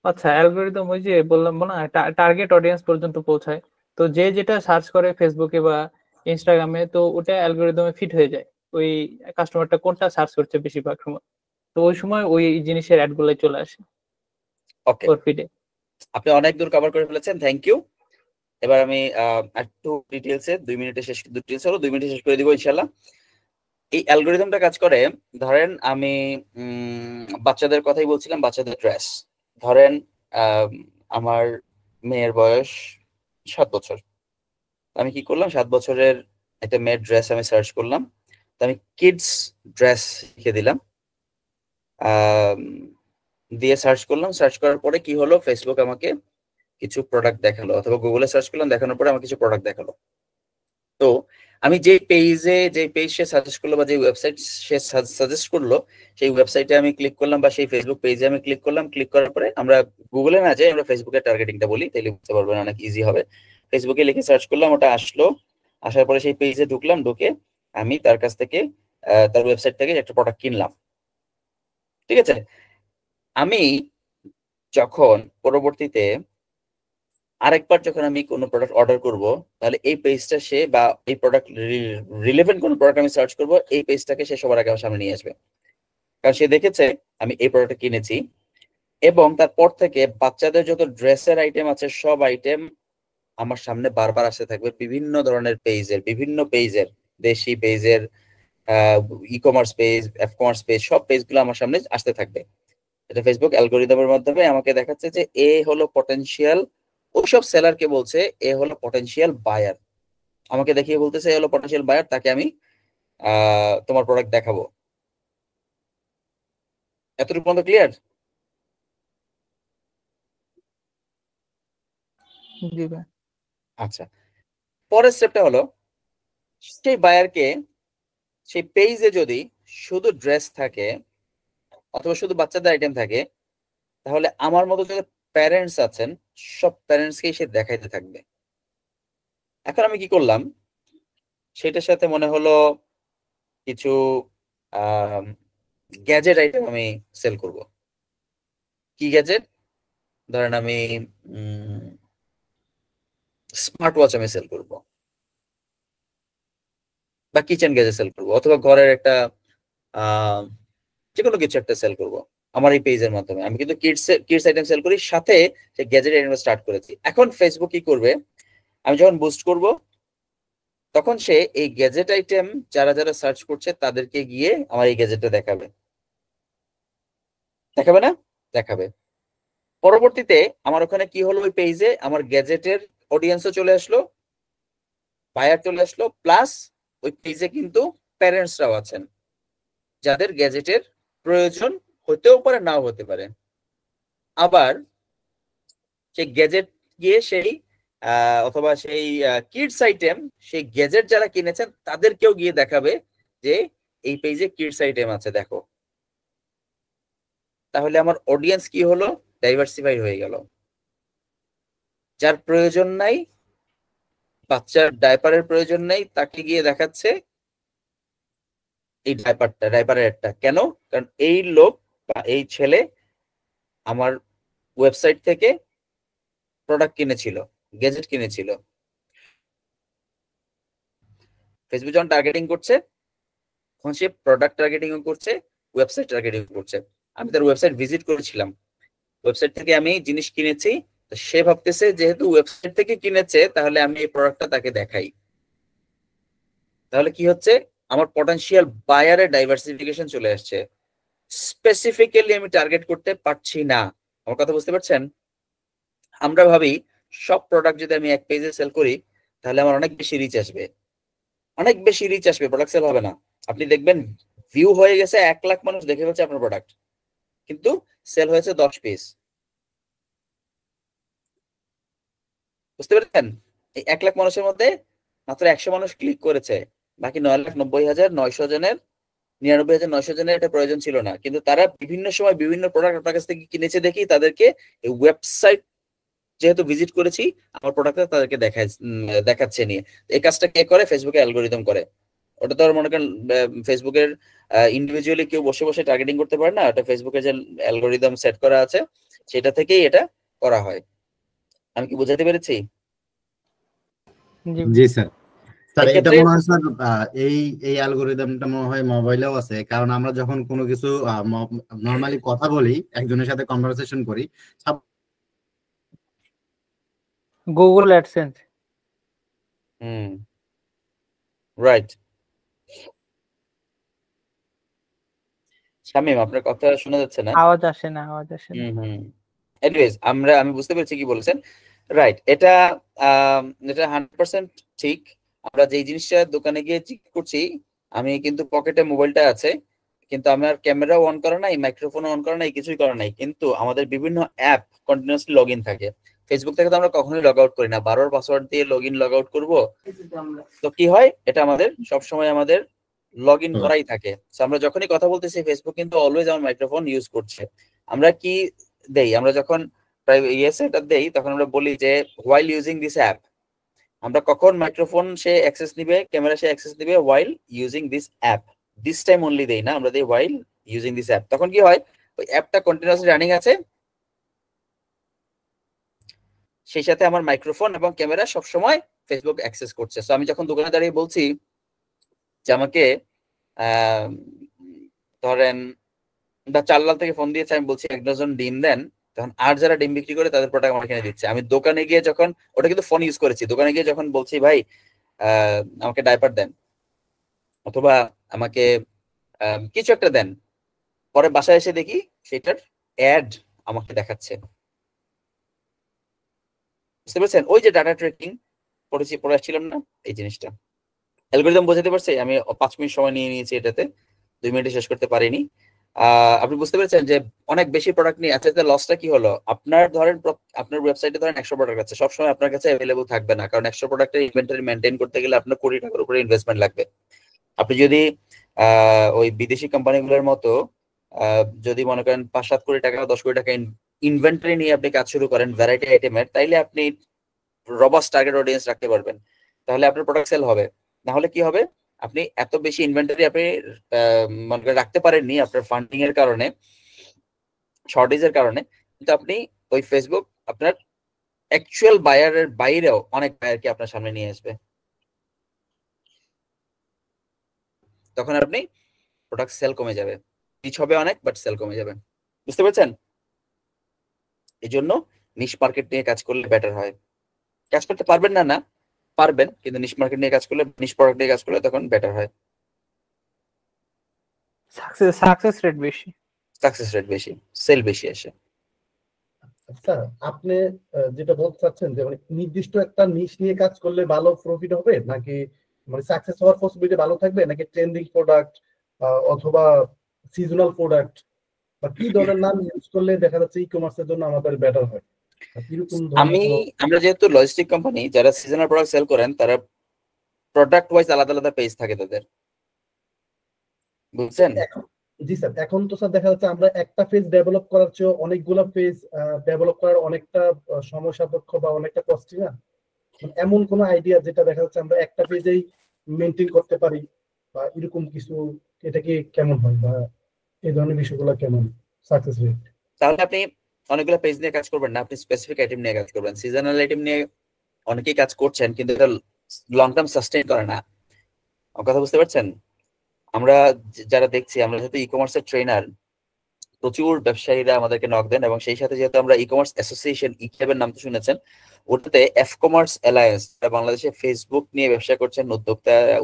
আচ্ছা, অ্যালগরিদম ওই যে বললাম না, টার্গেট অডিয়েন্স পর্যন্ত পৌঁছায়। তো যে যেটা সার্চ করে ফেসবুকে বা ইনস্টাগ্রামে, তো ওটা অ্যালগরিদমে ফিট হয়ে যায়। ওই কাস্টমারটা কোনটা সার্চ করছে বেশিরভাগ সময়, তো ওই সময় ওই জিনিসের অ্যাড গুলো চলে আসে ওকে, ওর ফিডে। আপনি অনেক দূর কভার করে ফেলেছেন, থ্যাংক ইউ। এবার আমি একটু ডিটেইলসে 2 মিনিটে শেষ করে দিব ইনশাআল্লাহ। এই অ্যালগরিদমটা কাজ করে, ধরেন আমি বাচ্চাদের কথাই বলছিলাম, বাচ্চাদের ড্রেস। ধরেন আমার মেয়ের বয়স 7 বছর। আমি কি করলাম, 7 বছরের একটা মেয়ের ড্রেস আমি সার্চ করলাম। তো আমি কিডস ড্রেস লিখে দিলাম, দিয়ে সার্চ করলাম। সার্চ করার পরে কি হলো, ফেসবুক আমাকে কিছু প্রোডাক্ট দেখালো, অথবা গুগলে সার্চ করলাম, দেখানোর পরে আমাকে কিছু প্রোডাক্ট দেখালো। তো আমি যে পেজ সে সাজেস্ট করলো বা যে ওয়েবসাইট সে সাজেস্ট করলো, সেই ওয়েবসাইটে আমি ক্লিক করলাম বা সেই ফেসবুক পেজে আমি ক্লিক করলাম। ক্লিক করার পরে আমরা গুগলে না যাই, আমরা ফেসবুকের টার্গেটিংটা বলি, তাহলে বুঝতে পারবেন অনেক ইজি হবে। ফেসবুকে লিখে সার্চ করলাম, ওটা আসলো। আসার পরে সেই পেজে ঢুকলাম, ঢুকে আমি তার কাছ থেকে তার ওয়েবসাইট থেকে একটা প্রোডাক্ট কিনলাম। ঠিক আছে, আমি যখন পরবর্তীতে আরেকবার যখন আমি কোনো প্রোডাক্ট অর্ডার করব, তাহলে এই পেজটা সে বা এই প্রোডাক্ট রিলেভেন্ট কোনো প্রোডাক্ট আমি সার্চ করব, এই পেজটাকে সে সবার আগে আমার সামনে নিয়ে আসবে, কারণ সে দেখেছে আমি এই প্রোডাক্টটা কিনেছি। এবং তারপর থেকে বাচ্চাদের যত ড্রেসের আইটেম আছে সব আইটেম আমার সামনে বারবার আসতে থাকবে, বিভিন্ন ধরনের পেজের দেশি পেজের, e commerce page, F commerce page, সব পেজগুলো আমার সামনে আসতে থাকবে। এটা ফেসবুক অ্যালগোরিদমের মাধ্যমে আমাকে দেখাচ্ছে যে এ হলো পটেনশিয়াল, ওইসব সেলারকে বলছে এ হলো পটেনশিয়াল বায়ার, আমাকে দেখিয়ে বলতেছে এ হলো পটেনশিয়াল বায়ার, তাকে আমি তোমার প্রোডাক্ট দেখাবো। এতটুকু পর্যন্ত ক্লিয়ার? জি ভাই। আচ্ছা, পরের স্টেপটা হলো সেই বায়ারকে সেই পেজে যদি শুধু ড্রেস থাকে অথবা শুধু বাচ্চাদের আইটেম থাকে, তাহলে আমার মতো যত প্যারেন্টস আছেন সব প্যারেন্টসকেই সে দেখাইতে থাকবে। এখন আমি কি করলাম, সেটার সাথে মনে হলো কিছু গ্যাজেট আইটেম আমি সেল করব। কি গ্যাজেট? ধরেন আমি স্মার্ট ওয়াচ আমি সেল করব, বা কিচেন গ্যাজেট সেল করব, অথবা ঘরের একটা যে কোনো কিছু একটা সেল করব আমার এই পেজের মাধ্যমে। আমি কিন্তু কিডস আইটেম সেল করি, সাথে সে গ্যাজেট আইটেম স্টার্ট করেছি। এখন ফেসবুক কি করবে, আমি যখন বুস্ট করব তখন সে এই গ্যাজেট আইটেম যারা যারা সার্চ করছে তাদেরকে গিয়ে আমার এই গ্যাজেটটা দেখাবে, দেখাবে না? দেখাবে। পরবর্তীতে আমার ওখানে কি হলো, ওই পেজে আমার গ্যাজেটের অডিয়েন্সও চলে আসলো, বায়ার চলে আসলো, প্লাস ওই পেজে কিন্তু প্যারেন্টসরাও আছেন যাদের গ্যাজেটের প্রয়োজন হতেও পারে নাও হতে পারে। আবার সেই গ্যাজেট গিয়ে সেই অথবা সেই কিডস আইটেম সেই গ্যাজেট যারা কিনেছেন তাদেরকেও গিয়ে দেখাবে যে এই পেজে কিডস আইটেম আছে দেখো। তাহলে আমার অডিয়েন্স কি হলো, ডাইভার্সিফাই হয়ে গেল। যার প্রয়োজন নাই, বাচ্চার ডাইপারের প্রয়োজন নেই, তাকে গিয়ে দেখাচ্ছে এই ডাইপারের একটা। কেন? কারণ এই লোক বা এই ছেলে আমার ওয়েবসাইট থেকে প্রোডাক্ট কিনেছিল, গ্যাজেট কিনেছিল। ফেসবুক যখন টার্গেটিং করছে তখন সে প্রোডাক্ট টার্গেটিং করছে, ওয়েবসাইট টার্গেটিং করছে। আমি তার ওয়েবসাইট ভিজিট করেছিলাম, ওয়েবসাইট থেকে আমি জিনিস কিনেছি, সে ভাবতেছে যেহেতু ওয়েবসাইট থেকে কিনেছে তাহলে আমি এই প্রোডাক্টটা তাকে দেখাই। তাহলে কি হচ্ছে, আমার পটেনশিয়াল বায়ারের ডাইভার্সিফিকেশন চলে আসছে, স্পেসিফিক্যালি আমি টার্গেট করতে পারছি না। আমার কথা বুঝতে পারছেন? আমরা ভাবি সব প্রোডাক্ট যদি আমি এক পেজে সেল করি তাহলে আমার অনেক বেশি রিচ আসবে, অনেক বেশি রিচ আসবে, প্রোডাক্ট সেল হবে না। আপনি দেখবেন ভিউ হয়ে গেছে 1 লাখ মানুষ দেখে ফেলছে আপনার প্রোডাক্ট, কিন্তু সেল হয়েছে 10 পিস। বুঝতে পেরেছেন? এই 1 লাখ মানুষের মধ্যে মাত্র 100 মানুষ ক্লিক করেছে, বাকি 9,90,900 জনের 99,900 জনের এটা প্রয়োজন ছিল না, কিন্তু তারা বিভিন্ন সময় বিভিন্ন প্রোডাক্ট আপনার কাছ থেকে কিনেছে দেখি তাদেরকে এই ওয়েবসাইট যেহেতু ভিজিট করেছি আমার প্রোডাক্টটা তাদেরকে দেখাচ্ছে নিয়ে। এই কাজটা কে করে? ফেসবুকে অ্যালগোরিদম করে। ওটা তো আর মনে করেন ফেসবুকের ইন্ডিভিজুয়ালি কেউ বসে বসে টার্গেটিং করতে পারে না, ওটা ফেসবুকে যে অ্যালগোরিদম সেট করা আছে সেটা থেকেই এটা করা হয়। আমি কি বোঝাতে পেরেছি? জি স্যার। স্যার এটা মনে হয় স্যার এই এই অ্যালগোরিদমটা মনে হয় মোবাইলেও আছে, কারণ আমরা যখন কোনো কিছু নরমালি কথা বলি, একজনের সাথে কনভারসেশন করি, গুগল অ্যাডসেন্স। রাইট। শামিম আপনার কথা শোনা যাচ্ছে না, আওয়াজ আসে না। এনিওয়েজ আমি বুঝতে পেরেছি কি বলেছেন। রাইট, এটা 100% ঠিক। আমরা যে জিনিসটা দোকানে গিয়ে চেক করছি, আমি কিন্তু পকেটে মোবাইলটা আছে, কিন্তু আমার ক্যামেরা অন করা নাই, মাইক্রোফোন অন করা নাই, কিছুই করা নাই, কিন্তু আমাদের বিভিন্ন অ্যাপ কন্টিনিউয়াসলি লগ ইন থাকে। ফেসবুক থেকে তো আমরা কখনোই লগ আউট করি না, 12 পাসওয়ার্ড দিয়ে লগ ইন লগ আউট করবো, তো কি হয়, এটা আমাদের সবসময় আমাদের লগ ইন করাই থাকে। আমরা যখনই কথা বলতেছি ফেসবুক কিন্তু অলওয়েজ আমার মাইক্রোফোন ইউজ করছে। আমরা কি দেই, আমরা যখন এটা দেই তখন আমরা বলি যে while using this app, আমরা কখন মাইক্রোফোন সে অ্যাক্সেস নিবে, ক্যামেরা সে অ্যাক্সেস নিবে while using this app, this time only দেই না, আমরা দেই while using this app। তখন কি হয়, ওই অ্যাপটা কন্টিনিউয়াসলি রানিং আছে, সেই সাথে আমার মাইক্রোফোন এবং ক্যামেরা সবসময় ফেসবুক অ্যাক্সেস করছে। সো আমি যখন দোকানে দাঁড়িয়ে বলছি যে আমাকে ধরেন বা চাল্লাল থেকে ফোন দিয়েছে, আমি বলছি 1 ডজন ডিম দেন, তখন আর যারা ডিম বিক্রি করে তাদের প্রোডাক্ট আমার এখানে দিচ্ছে। আমি দোকানে গিয়ে যখন, ওটা কিন্তু ফোন ইউজ করেছি, দোকানে গিয়ে যখন বলছি ভাই আমাকে ডাইপার দেন অথবা আমাকে কিছু একটা দেন, পরে বাসায় এসে দেখি সেটার অ্যাড আমাকে দেখাচ্ছে। বুঝতে পারছেন? ওই যে ডাটা ট্রেকিং পড়ে আসছিলাম না, এই জিনিসটা অ্যালগরিদম বোঝাতে পারছে। আমি 5 মিনিট সময় নিয়ে নিয়েছি এটাতে, 2 মিনিটে শেষ করতে পারিনি। আপনি বুঝতে পেরেছেন যে অনেক বেশি প্রোডাক্ট নিয়ে আচ্ছা, লসটা কি হলো? আপনার ধরেন আপনার ওয়েবসাইটে ধরেন 100 প্রোডাক্ট আছে, সবসময় আপনার কাছে অ্যাভেলেবল থাকবে না, কারণ 100 প্রোডাক্টের ইনভেন্টরি মেনটেন করতে গেলে আপনার 20 টাকার উপরে ইনভেস্টমেন্ট লাগবে। আপনি যদি ওই বিদেশি কোম্পানিগুলোর মতো যদি মনে করেন 5-7 কোটি টাকা 10 কোটি টাকা ইনভেন্টরি নিয়ে আপনি কাজ শুরু করেন ভ্যারাইটি আইটেমের, তাইলে আপনি রবাস্ট টার্গেট অডিয়েন্স রাখতে পারবেন, তাহলে আপনার প্রোডাক্ট সেল হবে। না হলে কি হবে, আপনি এত বেশি ইনভেন্টরি আপনি মনে করে রাখতে পারেননি আপনার ফান্ডিং এর কারণে, শর্টেজের কারণে, কিন্তু আপনি ওই ফেসবুক আপনার অ্যাকচুয়াল বায়ারের বাইরেও অনেক বায়ারকে আপনার সামনে নিয়ে আসবে, তখন আপনি প্রোডাক্ট সেল কমে যাবে, রিচ হবে অনেক বাট সেল কমে যাবে। বুঝতে পারছেন? এই জন্য নিশ মার্কেট নিয়ে কাজ করলে বেটার হয়। কাজ করতে পারবেন না, না পারবেন, কিন্তু নিশ মার্কেট নিয়ে কাজ করলে, নিশ প্রোডাক্ট নিয়ে কাজ করলে তখন বেটার হয়, সাকসেস রেট বেশি, সাকসেস রেট বেশি, সেল বেশি আসে। স্যার আপনি যেটা বলতে চাচ্ছেন যে মানে নির্দিষ্ট একটা নিশ নিয়ে কাজ করলে ভালো প্রফিট হবে, নাকি মানে সাকসেস হওয়ার পসিবিলিটি ভালো থাকবে, নাকি ট্রেন্ডিং প্রোডাক্ট অথবা সিজনাল প্রোডাক্ট, বা কি ধরনের নাম ইউজ করলে দেখা যাচ্ছে ই কমার্সের জন্য আমাদের বেটার হয়? আমরা যেহেতু লজিস্টিক কোম্পানি, যারা সিজনাল প্রোডাক্ট সেল করেন তারা প্রোডাক্ট ওয়াইজ আলাদা আলাদা পেজ থাকে তাদের, বুঝছেন? জি স্যার, এখন তো স্যার দেখা যাচ্ছে আমরা একটা পেজ ডেভেলপ করার চেয়ে অনেকগুলো পেজ ডেভেলপ করার অনেকটা সময় সাপেক্ষ বা অনেকটা কস্টলি না? এমন কোন আইডিয়া যেটা দেখা যাচ্ছে আমরা একটা পেজেই মেনটেন করতে পারি বা এরকম কিছু, এটা কি কেমন হয় বা এই ধরনের বিষয়গুলো কেমন সাকসেস রেট? তাহলে আপনি অনেকগুলো পেজ নিয়ে কাজ করবেন না, আপনি স্পেসিফিক আইটেম নিয়ে কাজ করবেন। সিজনাল আইটেম নিয়ে অনেকেই কাজ করছেন কিন্তু এটা লং টার্ম সাস্টেইন করে না। কথা বুঝতে পারছেন? আমরা যারা দেখছি, আমরা যেহেতু ই কমার্সের ট্রেনার, প্রচুর ব্যবসায়ীরা আমাদেরকে নক দেন, এবং সেই সাথে যেহেতু আমরা ই কমার্স অ্যাসোসিয়েশন, ইক্যাবের নাম তো শুনেছেন, ওটাতে এফ কমার্স অ্যালায়েন্স, বাংলাদেশে ফেসবুক নিয়ে ব্যবসা করছেন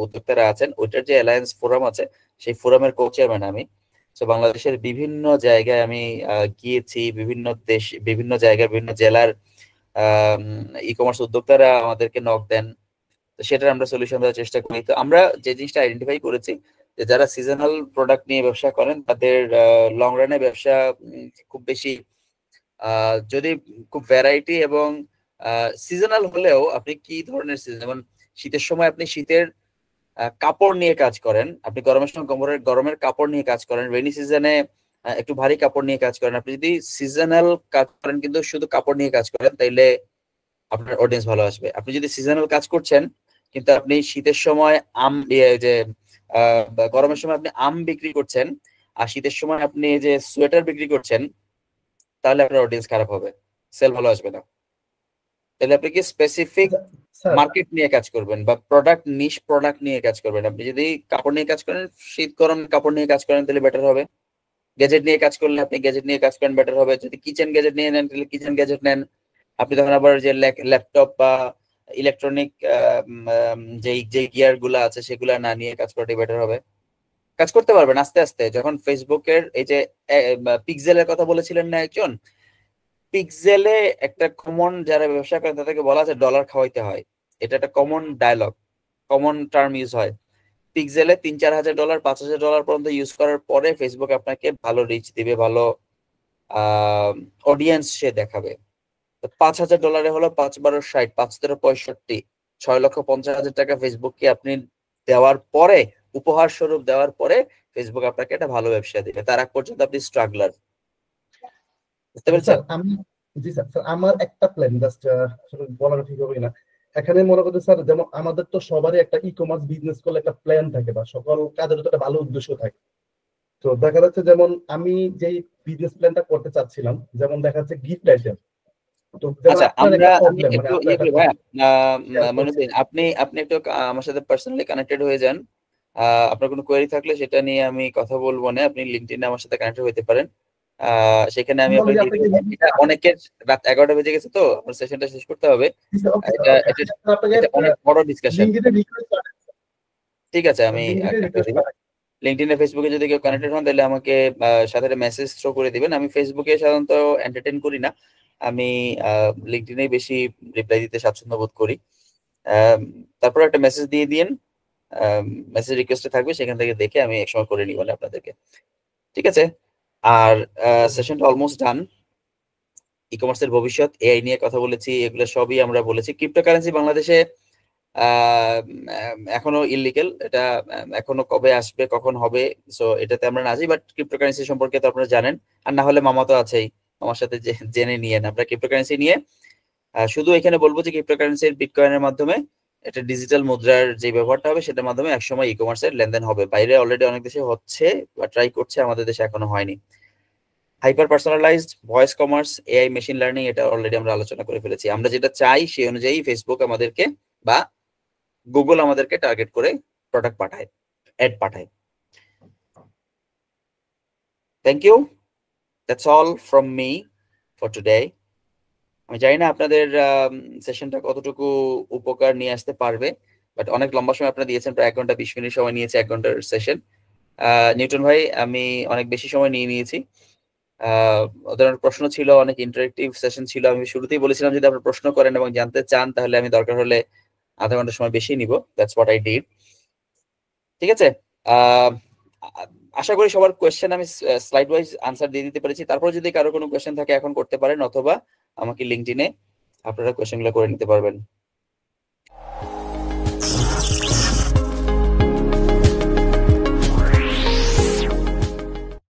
উদ্যোক্তারা আছেন, ওইটার যে অ্যালায়েন্স ফোরাম আছে সেই ফোরামের কো-চেয়ারম্যান আমি। তো বাংলাদেশের বিভিন্ন জায়গায় আমি গিয়েছি, বিভিন্ন দেশ, বিভিন্ন জায়গার বিভিন্ন জেলার ই কমার্স উদ্যোক্তারা আমাদেরকে নক দেন, তো সেটার আমরা সলিউশন দেওয়ার চেষ্টা করি। তো আমরা যে জিনিসটা আইডেন্টিফাই করেছি যে যারা সিজনাল প্রোডাক্ট নিয়ে ব্যবসা করেন তাদের লং রানে ব্যবসা খুব বেশি, যদি খুব ভ্যারাইটি এবং সিজনাল হলেও আপনি কি ধরনের সিজন, যেমন শীতের সময় আপনি শীতের কাপড় নিয়ে কাজ করেন, আপনি গরমের সময় গরমের কাপড় নিয়ে কাজ করেন, রেইনি সিজনে একটু ভারী কাপড় নিয়ে কাজ করেন, আপনি যদি সিজনাল কাজ করেন কিন্তু শুধু কাপড় নিয়ে কাজ করেন, তাইলে আপনার অডিয়েন্স ভালো আসবে। আপনি যদি সিজনাল কাজ করছেন কিন্তু আপনি শীতের সময় গরমের সময় আপনি আম বিক্রি করছেন আর শীতের সময় আপনি যে সোয়েটার বিক্রি করছেন, তাহলে আপনার অডিয়েন্স খারাপ হবে, সেল ভালো আসবে না। তাহলে আপনি কি স্পেসিফিক মার্কেট নিয়ে কাজ করবেন বা প্রোডাক্ট, নিশ প্রোডাক্ট নিয়ে কাজ করবেন। আপনি যদি কাপড় নিয়ে কাজ করেন, শীত গরম কাপড় নিয়ে কাজ করেন, তাহলে বেটার হবে। গ্যাজেট নিয়ে কাজ করলে আপনি গ্যাজেট নিয়ে কাজ করেন, বেটার হবে। যদি কিচেন গ্যাজেট নিয়ে নেন তাহলে কিচেন গ্যাজেট নেন। আপনি তখন আবার যে ল্যাপটপ বা ইলেকট্রনিক যে গিয়ার গুলা আছে সেগুলা না নিয়ে কাজ করাটাই বেটার হবে। কাজ করতে পারবেন আস্তে আস্তে। যখন ফেসবুকের এই যে পিক্সেলের কথা বলেছিলেন না একজন, পিক্সেলে একটা কমন যারা ব্যবসা করেন তাদেরকে বলা আছে ডলার খাওয়াইতে হয়, এটা একটা common dialogue, common term use হয়। পিক্সেলে $3-4 হাজার, $5,000 পর্যন্ত ইউজ করার পরে ফেসবুক আপনাকে ভালো রিচ দিবে, ভালো অডিয়েন্স সে দেখাবে। $5,000 হলো 5×12 = 60, 5×3 = 65, $6,50,000 ফেসবুককে আপনি দেওয়ার পরে, উপহার স্বরূপ দেওয়ার পরে ফেসবুক আপনাকে একটা ভালো ব্যবসা দিবে। তার আগ পর্যন্ত আপনি স্ট্রাগলার। বুঝতে পেরেছেন? জি স্যার, আমার একটা প্ল্যান জাস্ট আসলে বলাটা ঠিক হবে না। এখানে মনে করতে স্যার, যেমন আমাদের তো সবারই একটা ই কমার্স বিজনেস করলে একটা প্ল্যান থাকে বা সকল কাজের তো একটা ভালো উদ্দেশ্য থাকে। তো দেখা যাচ্ছে যেমন আমি যেই বিজনেস প্ল্যানটা করতে চাচ্ছিলাম, যেমন দেখা যাচ্ছে গিফট আইটেম, তো যেমন আচ্ছা আপনার আমরা একটা আমি প্রবলেম একটু আপনার একটা ভাইয়া share মনুদ্দিন, আপনি আপনি একটু আমার সাথে পার্সোনালি কানেক্টেড হয়ে যান। আপনার কোনো কোয়েরি থাকলে সেটা নিয়ে আমি কথা বলবো না, আপনি লিঙ্কডইনে আমার সাথে কানেক্টেড হতে পারেন। সেখানে আমি বলি আপনাকে আপনাকে এটা অনেকের রাত 11টা বেজে গেছে, তো আমার সেশনটা শেষ করতে হবে। এটা এটা আপনাকে এটা অনেক বড় ডিসকাশন। লিংকডইনে রিকোয়েস্ট পাঠাচ্ছি, ঠিক আছে, আমি লিংকডইনে রিকোয়েস্ট পাঠাচ্ছি। লিঙ্কডইনে ফেসবুকে যদি কেউ কানেক্টেড হন তাহলে আমাকে সাথে মেসেজ থ্রো করে দিবেন। আমি ফেসবুকে সাধারণত এন্টারটেইন করি না, আমি লিঙ্কডইনে বেশি রিপ্লাই দিতে স্বাচ্ছন্দ্য বোধ করি। তারপর একটা মেসেজ দিয়ে দিন, মেসেজ রিকোয়েস্টে থাকবে, সেখান থেকে দেখে আমি একসময় করে নিব আপনাদেরকে। ঠিক আছে, আর সেশনটা অলমোস্ট ডান। ই কমার্সের ভবিষ্যৎ, এআই নিয়ে কথা বলেছি, এগুলো সবই আমরা বলেছি। ক্রিপ্টোকারেন্সি বাংলাদেশে এখনো ইলিগেল, এটা এখনো কবে আসবে কখন হবে সো এটাতে আমরা না আছি, বাট ক্রিপ্টোকারেন্সি সম্পর্কে তো আপনারা জানেন, আর না হলে মামা তো আছেই, আমার সাথে জেনে নিয়েন। আমরা ক্রিপ্টোকারেন্সি নিয়ে শুধু এখানে বলবো যে ক্রিপ্টোকারেন্সির বিটকয়েনের মাধ্যমে এটা ডিজিটাল মুদ্রার যে ব্যবহারটা হবে সেটার মাধ্যমে একসময় ই কমার্সের লেনদেন হবে। বাইরে অলরেডি অনেক দেশে হচ্ছে বা ট্রাই করছে, আমাদের দেশে এখনো হয়নি। Hyper personalised voice commerce, AI, machine learning, এটা অলরেডি আমরা আলোচনা করে ফেলেছি। আমরা যেটা চাই সেই অনুযায়ী ফেসবুক আমাদেরকে বা গুগল আমাদেরকে টার্গেট করে প্রোডাক্ট পাঠায়, অ্যাড পাঠায়। Thank you, that's all from me for today. আমি জানি না আপনাদের সেশনটা কতটুকু উপকার নিয়ে আসতে পারবে, বাট অনেক লম্বা সময় আপনারা দিয়েছেন, প্রায় 1 ঘন্টা 20 মিনিট সময় নিয়েছে 1 ঘন্টার সেশন। নিউটন ভাই, আমি অনেক বেশি সময় নিয়ে নিয়েছি। ওদের অনেক প্রশ্ন ছিল, অনেক ইন্টারেক্টিভ সেশন ছিল। আমি শুরুতেই বলেছিলাম যদি আপনারা প্রশ্ন করেন এবং জানতে চান তাহলে আমি দরকার হলে আধা ঘন্টা সময় বেশি নিব। That's what I did. ঠিক আছে, আশা করি সবার কোয়েশ্চেন আমি স্লাইড ওয়াইজ আনসার দিয়ে দিতে পেরেছি। তারপর যদি কারো কোনো কোয়েশ্চেন থাকে এখন করতে পারেন, অথবা আমাকে লিঙ্কডইনে আপনারা কোয়েশ্চেনগুলো করে নিতে পারবেন।